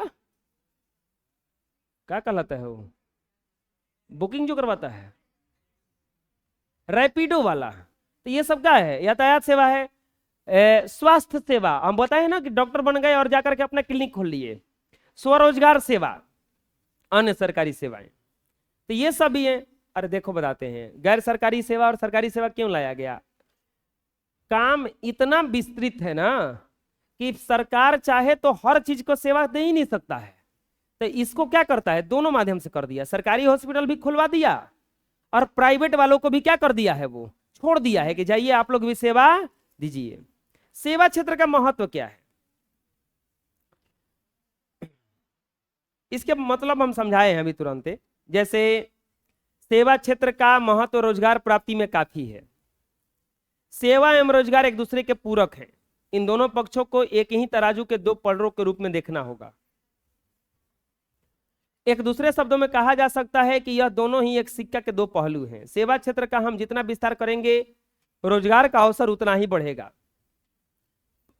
क्या कहलाता है, वो बुकिंग जो करवाता है, रैपिडो वाला, तो ये सब क्या है? यातायात सेवा है। स्वास्थ्य सेवा, हम बताए ना कि डॉक्टर बन गए और जाकर के अपना क्लिनिक खोल लिए। स्वरोजगार सेवा, अन्य सरकारी सेवाएं, तो ये सब भी है। अरे देखो बताते हैं, गैर सरकारी सेवा और सरकारी सेवा क्यों लाया गया? काम इतना विस्तृत है ना कि सरकार चाहे तो हर चीज को सेवा दे ही नहीं सकता है, तो इसको क्या करता है? दोनों माध्यम से कर दिया। सरकारी हॉस्पिटल भी खुलवा दिया और प्राइवेट वालों को भी क्या कर दिया है? वो छोड़ दिया है कि जाइए आप लोग भी सेवा दीजिए। सेवा क्षेत्र का महत्व क्या है, इसके मतलब हम समझाए हैं अभी तुरंत। जैसे सेवा क्षेत्र का महत्व रोजगार प्राप्ति में काफी है। सेवा एवं रोजगार एक दूसरे के पूरक हैं, इन दोनों पक्षों को एक ही तराजू के दो पलड़ों के रूप में देखना होगा। एक दूसरे शब्दों में कहा जा सकता है कि यह दोनों ही एक सिक्का के दो पहलू हैं। सेवा क्षेत्र का हम जितना विस्तार करेंगे, रोजगार का अवसर उतना ही बढ़ेगा।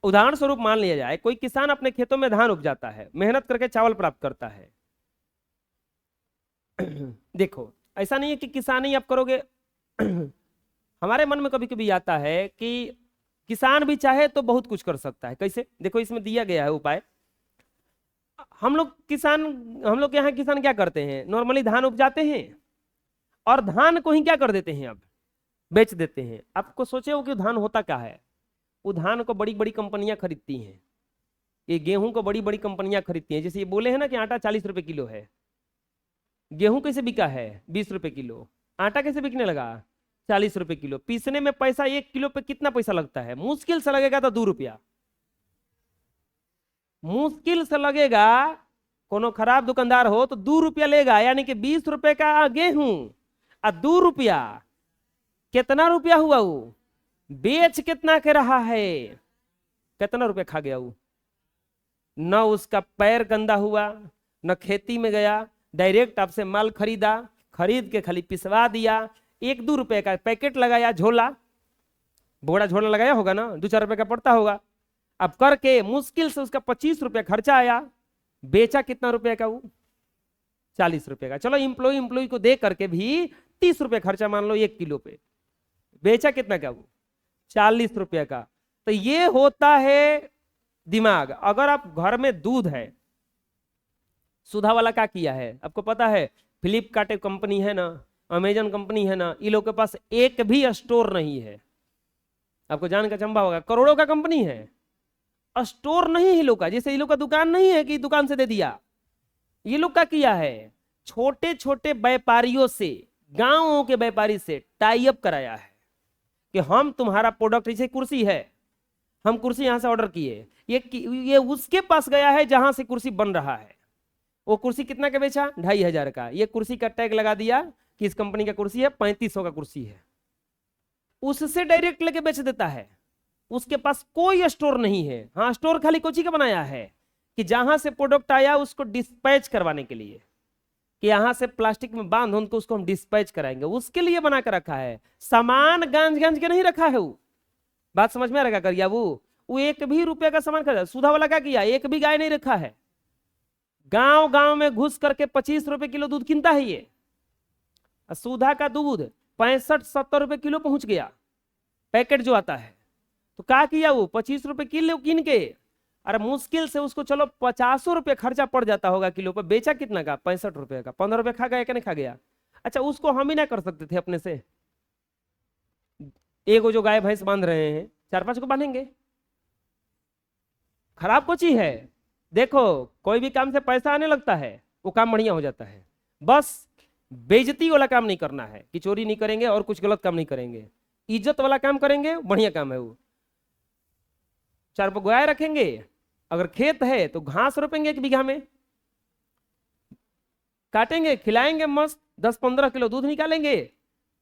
उदाहरण स्वरूप मान लिया जाए, कोई किसान अपने खेतों में धान उपजाता है, मेहनत करके चावल प्राप्त करता है। देखो ऐसा नहीं है कि किसानी आप करोगे। हमारे मन में कभी कभी आता है कि किसान भी चाहे तो बहुत कुछ कर सकता है। कैसे? देखो इसमें दिया गया है उपाय। हम लोग के यहाँ किसान क्या करते हैं? नॉर्मली धान उपजाते हैं और धान को ही क्या कर देते हैं? अब बेच देते हैं। आपको सोचे हो कि धान होता क्या है? वो धान को बड़ी बड़ी कंपनियां खरीदती हैं। ये गेहूं को बड़ी बड़ी कंपनियां खरीदती हैं। जैसे ये बोले हैं ना कि आटा 40 रुपए किलो है, गेहूं कैसे बिका है? 20 रुपए किलो। आटा कैसे बिकने लगा? 40 रुपए किलो। पीसने में पैसा 1 किलो पे कितना पैसा लगता है? मुश्किल से लगेगा तो 2 रुपया, मुश्किल से लगेगा। कोनो खराब दुकानदार हो तो 2 रुपया लेगा, यानी कि 20 रुपए का गेहूं और 2 रुपया, कितना रुपया हुआ? वो बेच कितना के रहा है? कितना रुपया खा गया वो? न उसका पैर गंदा हुआ, न खेती में गया, डायरेक्ट आपसे माल खरीदा, खरीद के खाली पिसवा दिया, 1-2 रुपए का पैकेट लगाया, झोला, बोरा झोला लगाया होगा ना, 2-4 रुपए का पड़ता होगा। अब करके मुश्किल से उसका 25 रुपया खर्चा आया, बेचा कितना रुपए का? वो 40 रुपए का। चलो इम्प्लॉय को दे करके भी 30 रुपए खर्चा मान लो 1 किलो पे, बेचा कितना का? वो 40 रुपए का। तो ये होता है दिमाग। अगर आप घर में दूध है, सुधा वाला क्या किया है आपको पता है? फ्लिपकार्ट एक कंपनी है ना, अमेजन कंपनी है ना, इन लोग के पास एक भी स्टोर नहीं है। आपको जान का चंबा होगा, करोड़ों का कंपनी है, स्टोर नहीं है लोग का। जैसे ये लोग का दुकान नहीं है कि दुकान से दे दिया। ये लोग का किया है, छोटे छोटे व्यापारियों से, गांवों के व्यापारी से टाई अप कराया है कि हम तुम्हारा प्रोडक्ट, जैसे कुर्सी है, हम कुर्सी यहां से ऑर्डर किए, ये उसके पास गया है जहां से कुर्सी बन रहा है। वो कुर्सी कितना का बेचा? 2500 का। ये कुर्सी का टैग लगा दिया कि इस कंपनी का कुर्सी है, 3500 का कुर्सी है। उससे डायरेक्ट लेके बेच देता है। उसके पास कोई स्टोर नहीं है। हाँ, स्टोर खाली कोची का बनाया है कि जहां से प्रोडक्ट आया उसको डिस्पैच करवाने के लिए। कि यहां से प्लास्टिक में बांध उनको उसको हम डिस्पैच कराएंगे, उसके लिए बना कर रखा है। सामान गांज गांज के नहीं रखा है वो। बात समझ में आ रहा करिया? वो एक भी रुपए का सामान खरीदा। सुधा वाला क्या किया, एक भी गाय नहीं रखा है, गांव गांव में घुस करके 25 रुपए किलो दूध किनता है ये। सुधा का दूध 65-70 रुपए किलो पहुंच गया, पैकेट जो आता है। तो क्या किया वो 25 रुपए किलो किन के, अरे मुश्किल से उसको चलो 50 रुपए खर्चा पड़ जाता होगा किलो पर, बेचा कितना का, 65 रुपए का, 15 रुपए खा गया कि नहीं खा गया। अच्छा उसको हम ही ना कर सकते थे अपने से? एगो जो गाय भैंस बांध रहे हैं 4-5 को बांधेंगे, खराब कुछ ही है। देखो कोई भी काम से पैसा आने लगता है वो काम बढ़िया हो जाता है। बस बेइज्जती वाला काम नहीं करना है कि चोरी नहीं करेंगे और कुछ गलत काम नहीं करेंगे, इज्जत वाला काम करेंगे, बढ़िया काम है वो। 4 गाय रखेंगे, अगर खेत है तो घास रोपेंगे 1 बीघा में, काटेंगे खिलाएंगे मस्त, 10-15 किलो दूध निकालेंगे,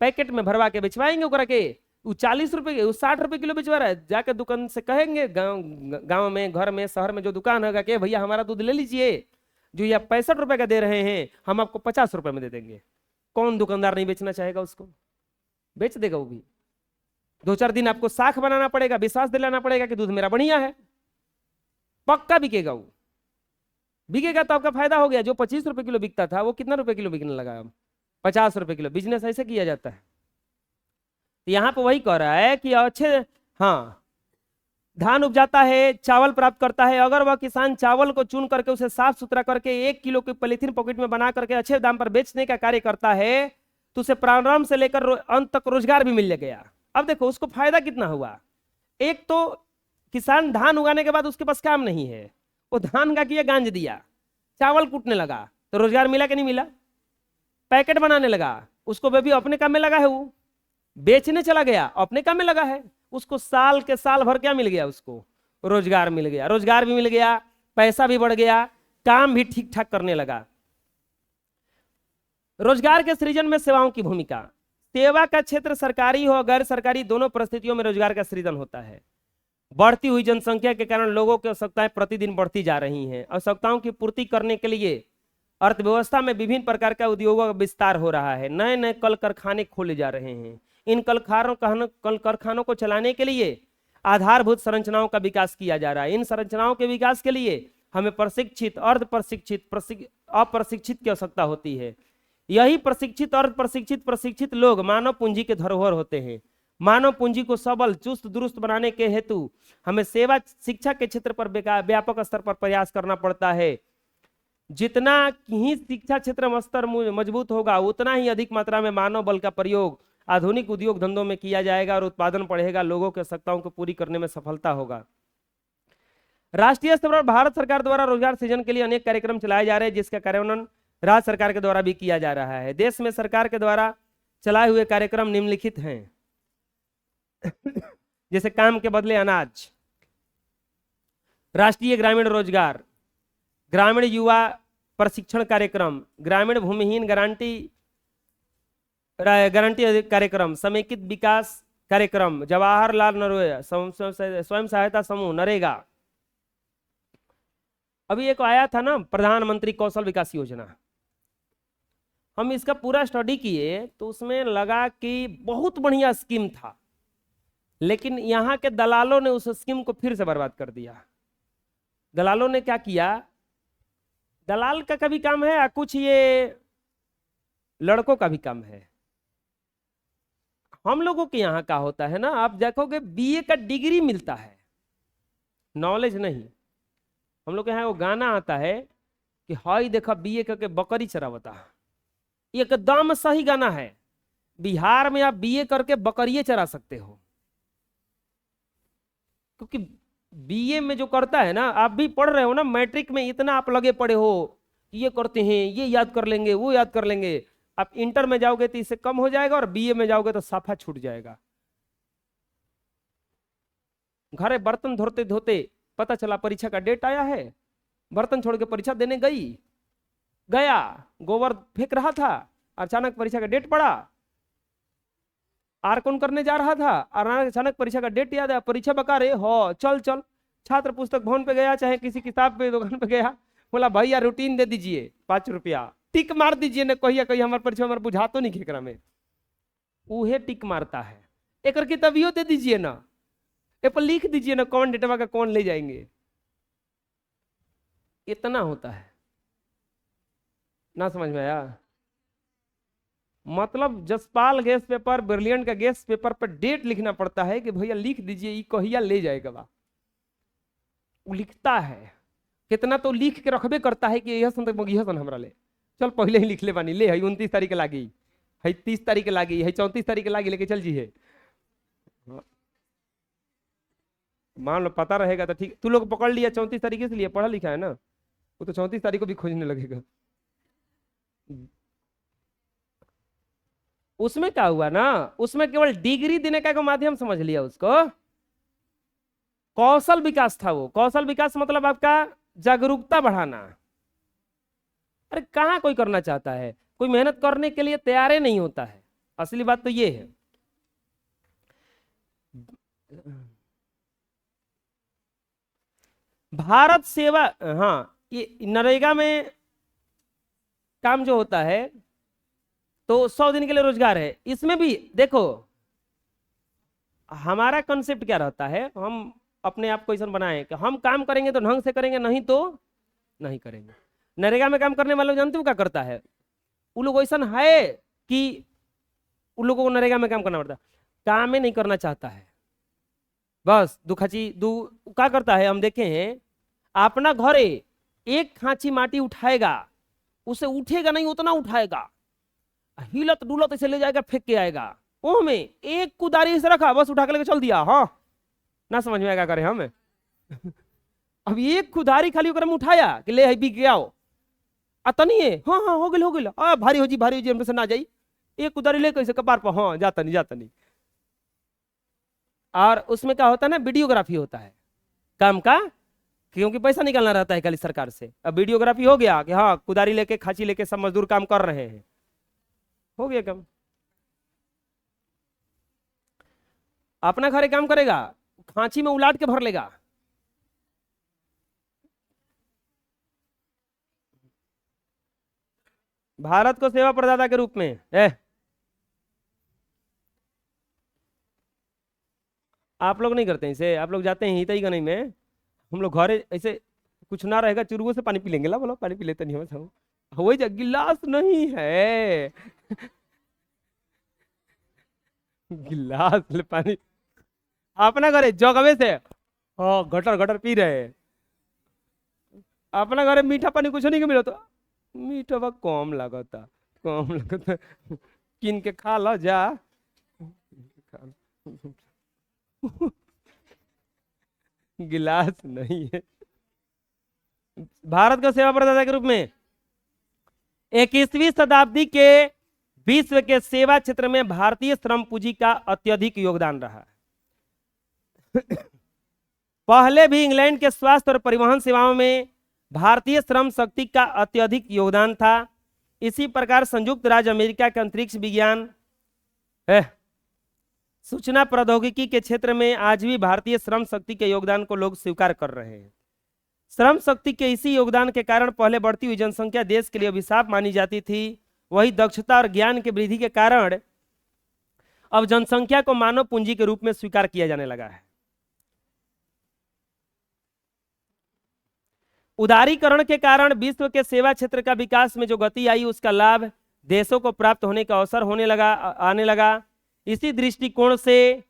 पैकेट में भरवा के बेचवाएंगे ओकरा के। वो 40 रुपए, वो 60 रुपए किलो बेचवा रहा है, जाके दुकान से कहेंगे, गांव में, घर में, शहर में जो दुकान होगा कि भैया हमारा दूध ले लीजिए, जो ये 65 रुपए का दे रहे हैं हम आपको 50 रुपए में दे देंगे। कौन दुकानदार नहीं बेचना चाहेगा उसको? बेच देगा वो भी। 2-4 दिन आपको साख बनाना पड़ेगा, विश्वास दिलाना पड़ेगा कि दूध मेरा बढ़िया है, पक्का बिकेगा वो। बिकेगा तो आपका फायदा हो गया। जो 25 रुपए किलो बिकता था वो कितना रुपए किलो बिकने लगा अब? 50 रुपए किलो। बिजनेस ऐसे किया जाता है। तो यहाँ पे वही कह रहा है कि अच्छे, हाँ, धान उपजाता है, चावल प्राप्त करता है, अगर वह किसान चावल को चुन करके उसे साफ सुथरा करके 1 किलो की पॉलीथीन पॉकेट में बना करके अच्छे दाम पर बेचने का कार्य करता है तो उसे प्रारंभ से लेकर अंत तक रोजगार भी मिल गया। अब देखो उसको फायदा कितना हुआ। एक तो किसान धान उगाने के बाद उसके पास काम नहीं है, वो धान का किया गांज दिया, चावल कूटने लगा, तो रोजगार मिला कि नहीं मिला? पैकेट बनाने लगा, उसको भी अपने काम में लगा है, वो बेचने चला गया, अपने काम में लगा है, उसको साल के साल भर क्या मिल गया? उसको रोजगार मिल गया। रोजगार भी मिल गया, पैसा भी बढ़ गया, काम भी ठीक ठाक करने लगा। रोजगार के सृजन में सेवाओं की भूमिका। सेवा का क्षेत्र सरकारी हो गैर सरकारी दोनों परिस्थितियों में रोजगार का सृजन होता है। बढ़ती हुई जनसंख्या के कारण लोगों की आवश्यकताएं प्रतिदिन बढ़ती जा रही हैं। आवश्यकताओं की पूर्ति करने के लिए अर्थव्यवस्था में विभिन्न प्रकार का उद्योगों का विस्तार हो रहा है। नए नए कल कारखाने खोले जा रहे हैं। इन कल कारखानों को चलाने के लिए आधारभूत संरचनाओं का विकास किया जा रहा है। इन संरचनाओं के विकास के लिए हमें प्रशिक्षित, अर्ध प्रशिक्षित, अप्रशिक्षित की आवश्यकता होती है। यही प्रशिक्षित, अर्ध प्रशिक्षित, प्रशिक्षित लोग मानव पूंजी के धरोहर होते हैं। मानव पूंजी को सबल, चुस्त दुरुस्त बनाने के हेतु हमें सेवा शिक्षा के क्षेत्र पर व्यापक स्तर पर प्रयास करना पड़ता है। जितना ही शिक्षा क्षेत्र में स्तर मजबूत होगा उतना ही अधिक मात्रा में मानव बल का प्रयोग आधुनिक उद्योग धंधों में किया जाएगा और उत्पादन बढ़ेगा, लोगों की आवश्यकताओं को पूरी करने में सफलता होगा। राष्ट्रीय स्तर पर भारत सरकार द्वारा रोजगार सृजन के लिए अनेक कार्यक्रम चलाए जा रहे हैं, जिसका कार्यान्वयन राज्य सरकार के द्वारा भी किया जा रहा है। देश में सरकार के द्वारा चलाए हुए कार्यक्रम निम्नलिखित हैं। जैसे काम के बदले अनाज, राष्ट्रीय ग्रामीण रोजगार, ग्रामीण युवा प्रशिक्षण कार्यक्रम, ग्रामीण भूमिहीन गारंटी कार्यक्रम, समेकित विकास कार्यक्रम, जवाहरलाल नेहरू स्वयं सहायता समूह, नरेगा। अभी एक आया था ना प्रधानमंत्री कौशल विकास योजना, हम इसका पूरा स्टडी किए तो उसमें लगा कि बहुत बढ़िया स्कीम था, लेकिन यहाँ के दलालों ने उस स्कीम को फिर से बर्बाद कर दिया। दलालों ने क्या किया, दलाल का भी काम है, कुछ ये लड़कों का भी काम है। हम लोगों के यहाँ का होता है ना, आप देखोगे बीए का डिग्री मिलता है, नॉलेज नहीं। हम लोग के यहाँ वो गाना आता है कि हाई देखा बीए करके बकरी चरावता, एकदम सही गाना है। बिहार में आप बीए करके बकरियां चरा सकते हो, क्योंकि बीए में जो करता है ना, आप भी पढ़ रहे हो ना, मैट्रिक में इतना आप लगे पड़े हो, ये करते हैं, ये याद कर लेंगे, वो याद कर लेंगे। आप इंटर में जाओगे तो इससे कम हो जाएगा और बीए में जाओगे तो साफा छूट जाएगा। घरे बर्तन धोते धोते पता चला परीक्षा का डेट आया है, बर्तन छोड़ के परीक्षा देने गया, गोबर फेंक रहा था, अचानक परीक्षा का डेट पड़ा, आर कौन करने जा रहा था, अचानक परीक्षा का डेट याद आया, परीक्षा बका रहे हो, चल छात्र पुस्तक भवन पे गया, चाहे किसी किताब पे दुकान पे गया, बोला भैया रूटीन दे दीजिए 5 रुपया, टिक मार दीजिए ना, कहिया कहिया हमारे परिचय हमारे बुझा तो नहीं केकरा में, उहे टिक मारता है। एक किताबियो दे दीजिए ना, ए पर लिख दीजिए ना कौन डेटवा का कौन ले जाएंगे, इतना होता है। ना समझ में आया? मतलब जसपाल गैस पेपर, ब्रिलियंट का गैस पेपर पर डेट लिखना पड़ता है कि भैया लिख दीजिए ये कहिया ले जाएगा बा, वो लिखता है। कितना तो लिख के रखबे करता है कि यह सन तक यह सन हमरा ले, चल पहले ही लिख ले बानी, ले है 29 तारीख के लागी है, 30 तारीख के लागी है, 34 तारीख के लागी, लेके चल जी है। मान लो पता रहेगा तो ठीक, तू लोग पकड़ लिया 34 तारीख से लिए पढ़ा लिखा है ना, वो तो 34 तारीख को भी खोजने लगेगा। उसमें क्या हुआ ना, उसमें केवल डिग्री देने का माध्यम समझ लिया उसको, कौशल विकास था वो। कौशल विकास मतलब आपका जागरूकता बढ़ाना। अरे कहाँ कोई करना चाहता है, कोई मेहनत करने के लिए तैयार ही नहीं होता है, असली बात तो ये है। भारत सेवा, हाँ ये नरेगा में काम जो होता है तो 100 दिन के लिए रोजगार है। इसमें भी देखो हमारा कॉन्सेप्ट क्या रहता है, हम अपने आप को ऐसा बनाए कि हम काम करेंगे तो ढंग से करेंगे, नहीं तो नहीं करेंगे। नरेगा में काम करने वाले जानते हो क्या करता है, वो लोग ऐसा है कि उन लोगों को नरेगा में काम करना पड़ता, काम ही नहीं करना चाहता है, बस क्या करता है, हम देखे हैं अपना घरे एक खांची माटी उठाएगा, उसे उठेगा नहीं उतना उठाएगा, हिलत डुलत ऐसे ले जाएगा, फेंक के आएगा, वो में एक कुदारी से रखा, बस उठा के लेके चल दिया। हाँ ना समझ में आएगा करे हम अब एक कुदारी खाली में उठाया कि ले बिक गया अतनी है, हाँ हाँ हो गई भारी हो जी हमसे से ना जाई, एक कुदारी ले कैसे कपार पर, हाँ जाता नहीं। और उसमें क्या होता है ना, वीडियोग्राफी होता है काम का, क्योंकि पैसा निकालना रहता है खाली सरकार से। अब वीडियोग्राफी हो गया कि हाँ कुदारी लेके खांची लेके सब मजदूर काम कर रहे हैं, हो गया काम। अपना घरे काम करेगा, खांची में उलाट के भर लेगा। भारत को सेवा प्रदाता के रूप में आप लोग नहीं करते इसे, आप लोग जाते हैं हितई का नहीं में, हम लोग घरे ऐसे कुछ ना रहेगा चुरुओं से पानी पी लेंगे, ला बोलो पानी पी लेते नहीं हो, वही गिलास नहीं है गिलास ले पानी अपना घरे जगवे से, हाँ गटर गटर पी रहे। अपना घरे मीठा पानी कुछ नहीं के मिला तो मीठा बा कम लगता किन के खा लो जा गिलास नहीं है। भारत का सेवा प्रदाता के रूप में 21वीं शताब्दी के विश्व के सेवा क्षेत्र में भारतीय श्रम पूंजी का अत्यधिक योगदान रहा है। पहले भी इंग्लैंड के स्वास्थ्य और परिवहन सेवाओं में भारतीय श्रम शक्ति का अत्यधिक योगदान था। इसी प्रकार संयुक्त राज्य अमेरिका के अंतरिक्ष विज्ञान सूचना प्रौद्योगिकी के क्षेत्र में आज भी भारतीय श्रम शक्ति के योगदान को लोग स्वीकार कर रहे हैं। श्रम शक्ति के इसी योगदान के कारण पहले बढ़ती हुई जनसंख्या देश के लिए अभिशाप मानी जाती थी, वही दक्षता और ज्ञान की वृद्धि के कारण अब जनसंख्या को मानव पूंजी के रूप में स्वीकार किया जाने लगा है। उदारीकरण के कारण विश्व के सेवा क्षेत्र का विकास में जो गति आई, उसका लाभ देशों को प्राप्त होने का अवसर आने लगा। इसी दृष्टिकोण से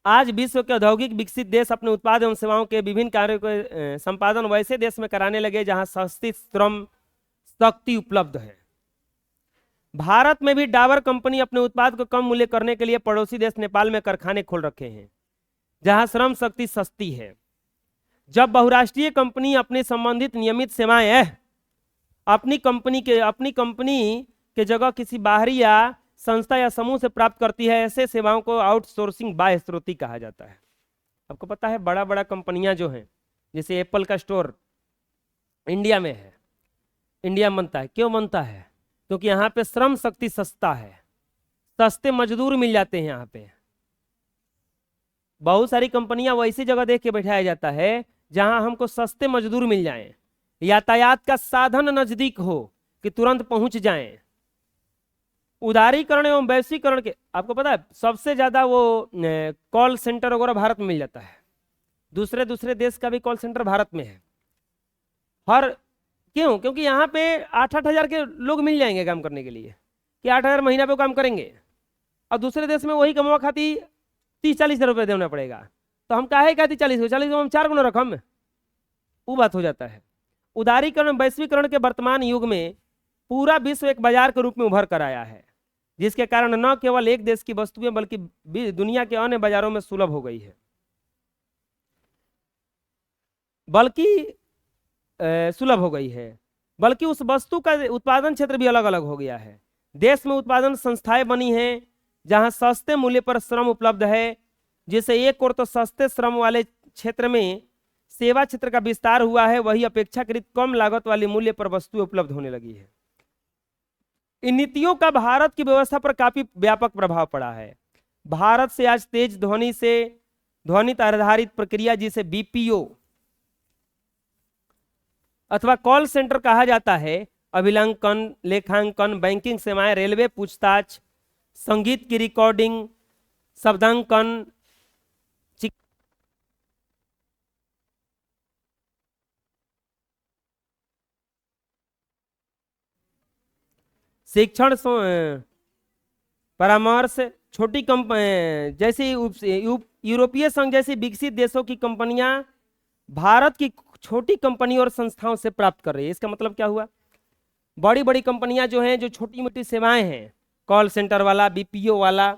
आज विश्व के औद्योगिक विकसित देश अपने उत्पाद एवं सेवाओं के विभिन्न कार्यों के संपादन वैसे देश में कराने लगे जहां सस्ती श्रम शक्ति उपलब्ध है। भारत में भी डाबर कंपनी अपने उत्पाद को कम मूल्य करने के लिए पड़ोसी देश नेपाल में कारखाने खोल रखे हैं जहां श्रम शक्ति सस्ती है। जब बहुराष्ट्रीय कंपनी अपनी संबंधित नियमित सेवाएं अपनी कंपनी के जगह किसी बाहरी या संस्था या समूह से प्राप्त करती है, ऐसे सेवाओं को आउटसोर्सिंग बाह्य स्रोती कहा जाता है। आपको पता है बड़ा बड़ा कंपनियां जो हैं, जैसे एप्पल का स्टोर इंडिया में है, इंडिया में बनता है। क्यों बनता है? क्योंकि यहाँ पे श्रम शक्ति सस्ता है, सस्ते मजदूर मिल जाते हैं। यहाँ पे बहुत सारी कंपनियां वैसी जगह देख के बैठाया जाता है जहां हमको सस्ते मजदूर मिल जाएं। यातायात का साधन नजदीक हो कि तुरंत पहुंच जाएं। उदारीकरण एवं वैश्वीकरण के, आपको पता है सबसे ज्यादा वो कॉल सेंटर वगैरह भारत में मिल जाता है। दूसरे दूसरे देश का भी कॉल सेंटर भारत में है। हर क्यों? क्योंकि यहाँ पे 8-8 हज़ार के लोग मिल जाएंगे काम करने के लिए, कि 8 हज़ार महीना पे काम करेंगे। और दूसरे देश में वही कमवा खाती 30-40 रुपये देना पड़ेगा। तो हम काहे कहती 40 को हम 4 गुना रकम, वो बात हो जाता है। उदारीकरण वैश्वीकरण के वर्तमान युग में पूरा विश्व एक बाजार के रूप में उभर कर आया है, जिसके कारण न केवल एक देश की वस्तुएं बल्कि दुनिया के अन्य बाजारों में सुलभ हो गई है, बल्कि उस वस्तु का उत्पादन क्षेत्र भी अलग अलग हो गया है। देश में उत्पादन संस्थाएं बनी हैं जहां सस्ते मूल्य पर श्रम उपलब्ध है, जिससे एक और तो सस्ते श्रम वाले क्षेत्र में सेवा क्षेत्र का विस्तार हुआ है, वही अपेक्षाकृत कम लागत वाले मूल्य पर वस्तुएं उपलब्ध होने लगी है। इन नीतियों का भारत की व्यवस्था पर काफी व्यापक प्रभाव पड़ा है। भारत से आज तेज ध्वनि आधारित प्रक्रिया, जिसे बीपीओ अथवा कॉल सेंटर कहा जाता है, अभिलंकन, लेखांकन, बैंकिंग सेवाएं, रेलवे पूछताछ, संगीत की रिकॉर्डिंग, शब्दांकन, शिक्षण, परामर्श, छोटी जैसी यूरोपीय संघ जैसी विकसित देशों की कंपनियां भारत की छोटी कंपनी और संस्थाओं से प्राप्त कर रही है। इसका मतलब क्या हुआ? बड़ी बड़ी कंपनियां जो हैं, जो छोटी मोटी सेवाएं हैं, कॉल सेंटर वाला, बीपीओ वाला,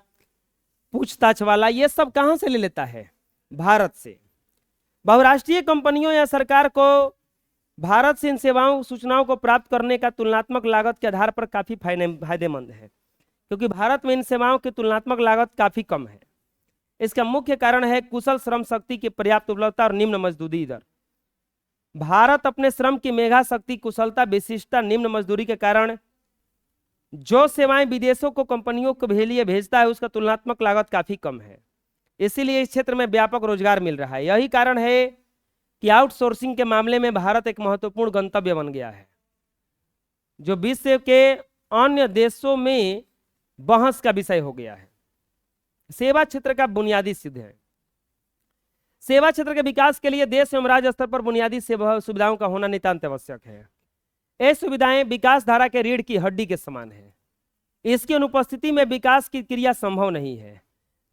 पूछताछ वाला, ये सब कहां से ले लेता है? भारत से। बहुराष्ट्रीय कंपनियों या सरकार को भारत से इन सेवाओं सूचनाओं को प्राप्त करने का तुलनात्मक लागत के आधार पर काफी फायदेमंद है, क्योंकि भारत में इन सेवाओं की तुलनात्मक लागत काफी कम है। इसका मुख्य कारण है कुशल श्रम शक्ति की पर्याप्त उपलब्धता और निम्न मजदूरी दर। भारत अपने श्रम की मेधा शक्ति, कुशलता, विशिष्टता, निम्न मजदूरी के कारण जो सेवाएं विदेशों को कंपनियों के लिए भेजता है, उसका तुलनात्मक लागत काफी कम है। इसीलिए इस क्षेत्र में व्यापक रोजगार मिल रहा है। यही कारण है कि आउटसोर्सिंग के मामले में भारत एक महत्वपूर्ण गंतव्य बन गया है, जो विश्व के अन्य देशों में बहस का विषय हो गया है। सेवा क्षेत्र का बुनियादी सिद्ध है। सेवा क्षेत्र के विकास के लिए देश एवं राज्य स्तर पर बुनियादी सेवा सुविधाओं का होना नितांत आवश्यक है। ये सुविधाएं विकास धारा के रीढ़ की हड्डी के समान है। इसकी अनुपस्थिति में विकास की क्रिया संभव नहीं है।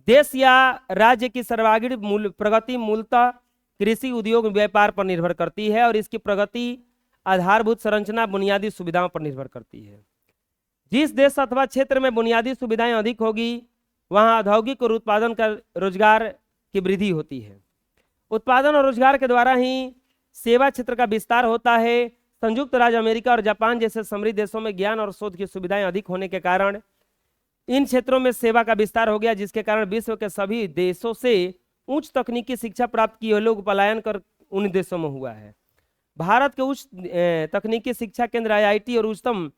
देश या राज्य की सर्वांगीण प्रगति मूलतः कृषि, उद्योग, व्यापार पर निर्भर करती है, और इसकी प्रगति आधारभूत संरचना, बुनियादी सुविधाओं पर निर्भर करती है। जिस देश अथवा क्षेत्र में बुनियादी सुविधाएं अधिक होगी, वहां औद्योगिक और उत्पादन का रोजगार की वृद्धि होती है। उत्पादन और रोजगार के द्वारा ही सेवा क्षेत्र का विस्तार होता है। संयुक्त राज्य अमेरिका और जापान जैसे समृद्ध देशों में ज्ञान और शोध की सुविधाएं अधिक होने के कारण इन क्षेत्रों में सेवा का विस्तार हो गया, जिसके कारण विश्व के सभी देशों से उच्च तकनीकी शिक्षा प्राप्त किए हुए लोग पलायन कर उन देशों में हुआ है। भारत के उच्च तकनीकी शिक्षा केंद्र IIT और उच्चतम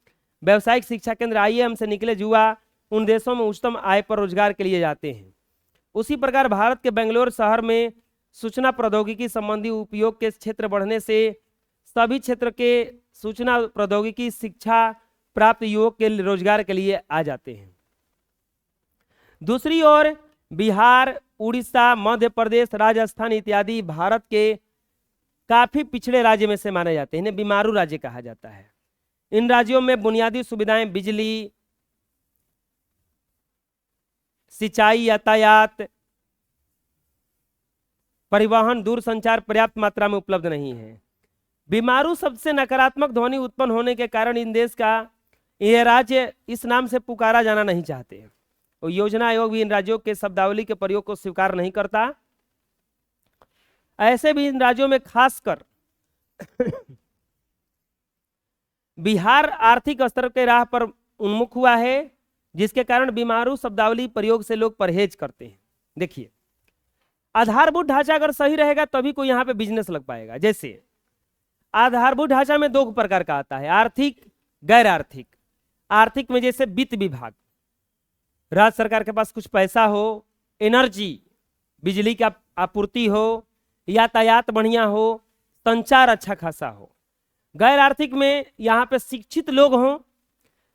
व्यावसायिक शिक्षा केंद्र IIM से निकले युवा उन देशों में उच्चतम आय पर रोजगार के लिए जाते हैं। उसी प्रकार भारत के बेंगलोर शहर में सूचना प्रौद्योगिकी संबंधी उपयोग के क्षेत्र बढ़ने से सभी क्षेत्र के सूचना प्रौद्योगिकी शिक्षा प्राप्त युवक के रोजगार के लिए आ जाते हैं। दूसरी ओर बिहार, उड़ीसा, मध्य प्रदेश, राजस्थान इत्यादि भारत के काफी पिछड़े राज्य में से माने जाते हैं। इन्हें बीमारू राज्य कहा जाता है। इन राज्यों में बुनियादी सुविधाएं बिजली, सिंचाई, यातायात, परिवहन, दूरसंचार पर्याप्त मात्रा में उपलब्ध नहीं है। बीमारू शब्द से नकारात्मक ध्वनि उत्पन्न होने के कारण इन देश का यह राज्य इस नाम से पुकारा जाना नहीं चाहते। और योजना आयोग भी इन राज्यों के शब्दावली के प्रयोग को स्वीकार नहीं करता। ऐसे भी इन राज्यों में खासकर बिहार आर्थिक स्तर के राह पर उन्मुख हुआ है, जिसके कारण बीमारू शब्दावली प्रयोग से लोग परहेज करते हैं। देखिए, आधारभूत ढांचा अगर सही रहेगा तभी कोई यहाँ पे बिजनेस लग पाएगा। जैसे आधारभूत ढांचा में 2 प्रकार का आता है, आर्थिक, गैर आर्थिक। आर्थिक में जैसे वित्त विभाग, राज्य सरकार के पास कुछ पैसा हो, एनर्जी, बिजली का आपूर्ति हो, यातायात बढ़िया हो, संचार अच्छा खासा हो। गैर आर्थिक में यहाँ पे शिक्षित लोग हों,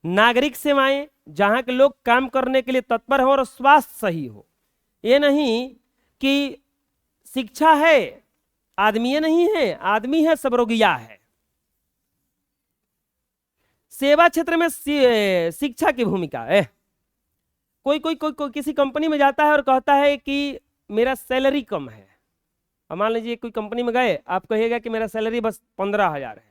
नागरिक सेवाएं जहाँ के लोग काम करने के लिए तत्पर हो और स्वास्थ्य सही हो। ये नहीं कि शिक्षा है आदमी ये नहीं है, आदमी है सब रोगिया है। सेवा क्षेत्र में शिक्षा की भूमिका है। कोई किसी कंपनी में जाता है और कहता है कि मेरा सैलरी कम है। अब मान लीजिए कोई कंपनी में गए, आप कहिएगा कि मेरा सैलरी बस 15,000 है।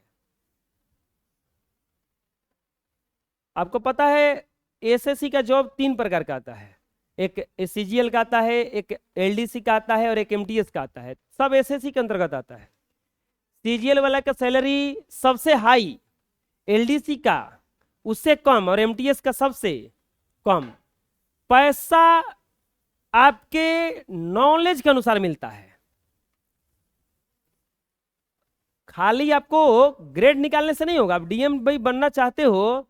आपको पता है एसएससी का जॉब 3 प्रकार का आता है, एक सीजीएल का आता है, एक एलडीसी का आता है और एक एमटीएस का आता है। सब एसएससी के अंतर्गत आता है। सीजीएल वाला का सैलरी सबसे हाई, एलडीसी का उससे कम और एमटीएस का सबसे कम। पैसा आपके नॉलेज के अनुसार मिलता है। खाली आपको ग्रेड निकालने से नहीं होगा। आप डीएम भाई बनना चाहते हो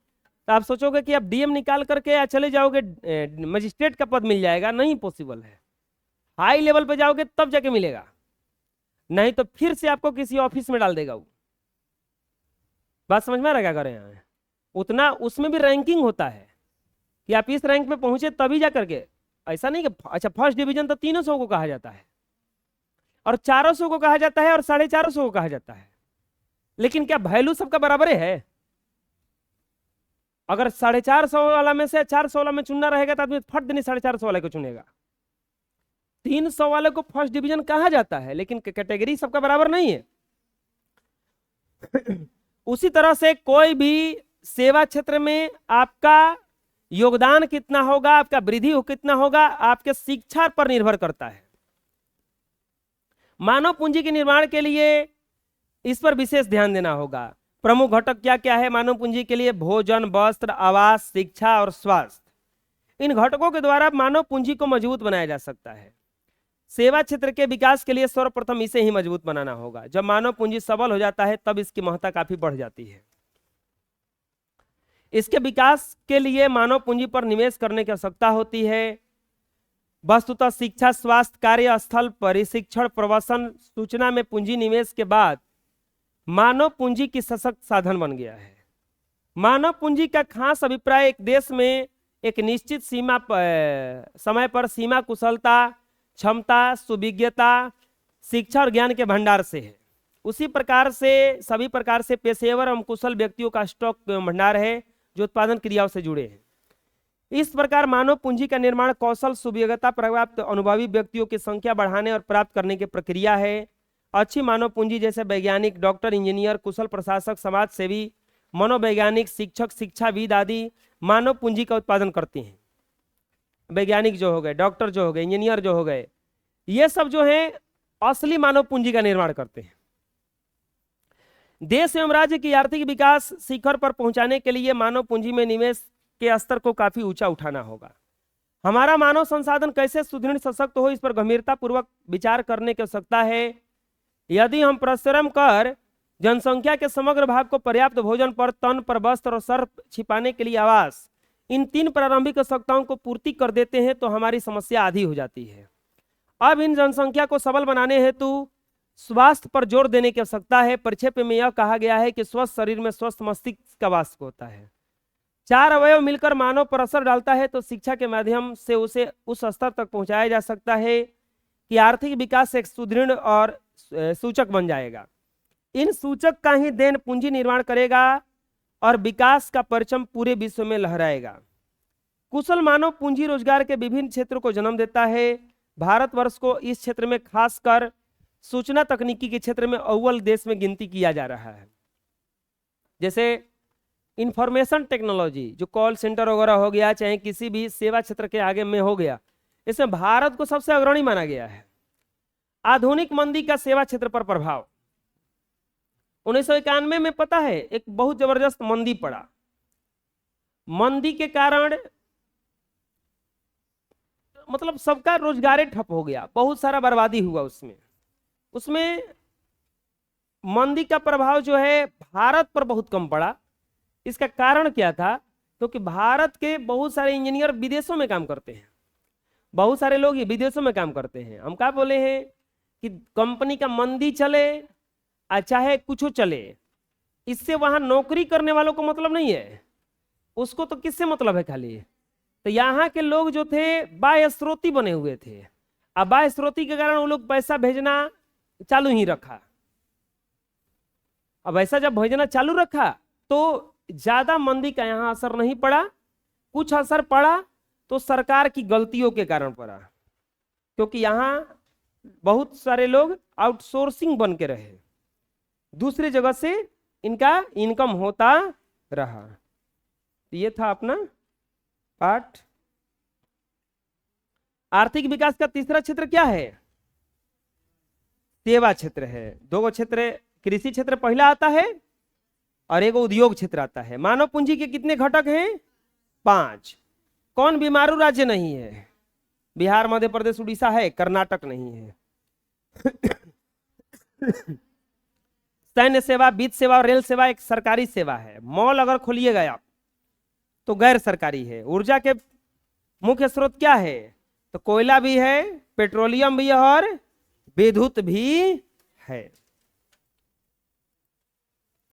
तो आप सोचोगे कि आप डीएम निकाल करके चले जाओगे मजिस्ट्रेट का पद मिल जाएगा, नहीं पॉसिबल है। हाई लेवल पे जाओगे तब जाके मिलेगा, नहीं तो फिर से आपको किसी ऑफिस में डाल देगा वो। बात समझ में आ रहा क्या कर रहे हैं? उतना उसमें भी रैंकिंग होता है कि आप इस रैंक पे पहुंचे तभी जा करके। ऐसा नहीं कि अच्छा फर्स्ट डिवीजन तो 300 को कहा जाता है और 400 को कहा जाता है और 450 को कहा जाता है, लेकिन क्या वैल्यू सबका बराबर है? अगर 450 वाला में से 400 वाला में चुनना रहेगा तो आदमी फट देनी 450 वाले को चुनेगा। 300 वाले को फर्स्ट डिवीजन कहा जाता है, लेकिन कैटेगरी सबका बराबर नहीं है। उसी तरह से कोई भी सेवा क्षेत्र में आपका योगदान कितना होगा, आपका वृद्धि कितना होगा, आपके शिक्षा पर निर्भर करता है। मानव पूंजी के निर्माण के लिए इस पर विशेष ध्यान देना होगा। प्रमुख घटक क्या क्या है मानव पूंजी के लिए? भोजन, वस्त्र, आवास, शिक्षा और स्वास्थ्य। इन घटकों के द्वारा मानव पूंजी को मजबूत बनाया जा सकता है। सेवा क्षेत्र के विकास के लिए सर्वप्रथम इसे ही मजबूत बनाना होगा। जब मानव पूंजी सबल हो जाता है तब इसकी महत्ता काफी बढ़ जाती है। इसके विकास के लिए मानव पूंजी पर निवेश करने की आवश्यकता होती है। वस्तुतः शिक्षा, स्वास्थ्य, कार्यस्थल, प्रशिक्षण, प्रवसन, सूचना में पूंजी निवेश के बाद मानव पूंजी की सशक्त साधन बन गया है। मानव पूंजी का खास अभिप्राय एक देश में एक निश्चित सीमा समय पर सीमा कुशलता, क्षमता, सुविज्ञता, शिक्षा और ज्ञान के भंडार से है। उसी प्रकार से सभी प्रकार से पेशेवर एवं कुशल व्यक्तियों का स्टॉक भंडार है जो उत्पादन क्रियाओं से जुड़े हैं। इस प्रकार मानव पूंजी का निर्माण कौशल, सुविज्ञता प्राप्त अनुभवी व्यक्तियों की संख्या बढ़ाने और प्राप्त करने की प्रक्रिया है। अच्छी मानव पूंजी जैसे वैज्ञानिक, डॉक्टर, इंजीनियर, कुशल प्रशासक, समाज सेवी, मनोवैज्ञानिक, शिक्षक, शिक्षाविद आदि मानव पूंजी का उत्पादन करते हैं। वैज्ञानिक जो हो गए, डॉक्टर जो हो गए, इंजीनियर जो हो गए, ये सब जो है असली मानव पूंजी का निर्माण करते हैं। देश एवं राज्य की आर्थिक विकास शिखर पर पहुंचाने के लिए मानव पूंजी में निवेश के स्तर को काफी ऊंचा उठाना होगा। हमारा मानव संसाधन कैसे सुदृढ़ सशक्त हो, इस पर गंभीरता पूर्वक विचार करने की आवश्यकता है। यदि हम परिश्रम कर जनसंख्या के समग्र भाग को पर्याप्त भोजन पर, तन पर वस्त्र और सर छिपाने के लिए आवास, इन 3 प्रारंभिक आवश्यकताओं को पूर्ति कर देते हैं तो हमारी समस्या आधी हो जाती है। अब इन जनसंख्या को सबल बनाने हेतु स्वास्थ्य पर जोर देने की आवश्यकता है। परिक्षेप में यह कहा गया है कि स्वस्थ शरीर में स्वस्थ मस्तिष्क का वास होता है। 4 अवयव मिलकर मानव पर असर डालता है तो शिक्षा के माध्यम से उसे उस स्तर तक पहुंचाया जा सकता है कि आर्थिक विकास एक सुदृढ़ और सूचक बन जाएगा। इन सूचक का ही देन पूंजी निर्माण करेगा और विकास का परचम पूरे विश्व में लहराएगा। कुशल मानव पूंजी रोजगार के विभिन्न क्षेत्रों को जन्म देता है। भारतवर्ष को इस क्षेत्र में खासकर सूचना तकनीकी के क्षेत्र में अव्वल देश में गिनती किया जा रहा है। जैसे इंफॉर्मेशन टेक्नोलॉजी, जो कॉल सेंटर वगैरह हो गया, चाहे किसी भी सेवा क्षेत्र के आगे में हो गया, इसमें भारत को सबसे अग्रणी माना गया है। आधुनिक मंदी का सेवा क्षेत्र पर प्रभाव 1991 में पता है एक बहुत जबरदस्त मंदी पड़ा। मंदी के कारण मतलब सबका रोजगार ठप हो गया, बहुत सारा बर्बादी हुआ उसमें मंदी का प्रभाव जो है भारत पर बहुत कम पड़ा। इसका कारण क्या था? क्योंकि भारत के बहुत सारे इंजीनियर विदेशों में काम करते हैं, बहुत सारे लोग विदेशों में काम करते हैं। हम क्या बोले हैं कि कंपनी का मंदी चले चाहे कुछ चले, इससे वहां नौकरी करने वालों को मतलब नहीं है, उसको तो किससे मतलब है खाली। तो यहाँ के लोग जो थे बाह्य स्रोती बने हुए थे, अब बाह्य स्रोती के कारण वो लोग पैसा भेजना चालू ही रखा। अब ऐसा जब भेजना चालू रखा तो ज्यादा मंदी का यहाँ असर नहीं पड़ा, कुछ असर पड़ा तो सरकार की गलतियों के कारण पड़ा, क्योंकि यहाँ बहुत सारे लोग आउटसोर्सिंग बन के रहे, दूसरी जगह से इनका इनकम होता रहा। ये था अपना पाठ। आर्थिक विकास का तीसरा क्षेत्र क्या है? सेवा क्षेत्र है। दो क्षेत्र, कृषि क्षेत्र पहला आता है और एक उद्योग क्षेत्र आता है। मानव पूंजी के कितने घटक हैं? 5। कौन बीमारू राज्य नहीं है? बिहार, मध्य प्रदेश, उड़ीसा है, कर्नाटक नहीं है। सैन्य सेवा, वित्त सेवा और रेल सेवा एक सरकारी सेवा है। मॉल अगर खोलिएगा आप तो गैर सरकारी है। ऊर्जा के मुख्य स्रोत क्या है? तो कोयला भी है, पेट्रोलियम भी है और विद्युत भी है।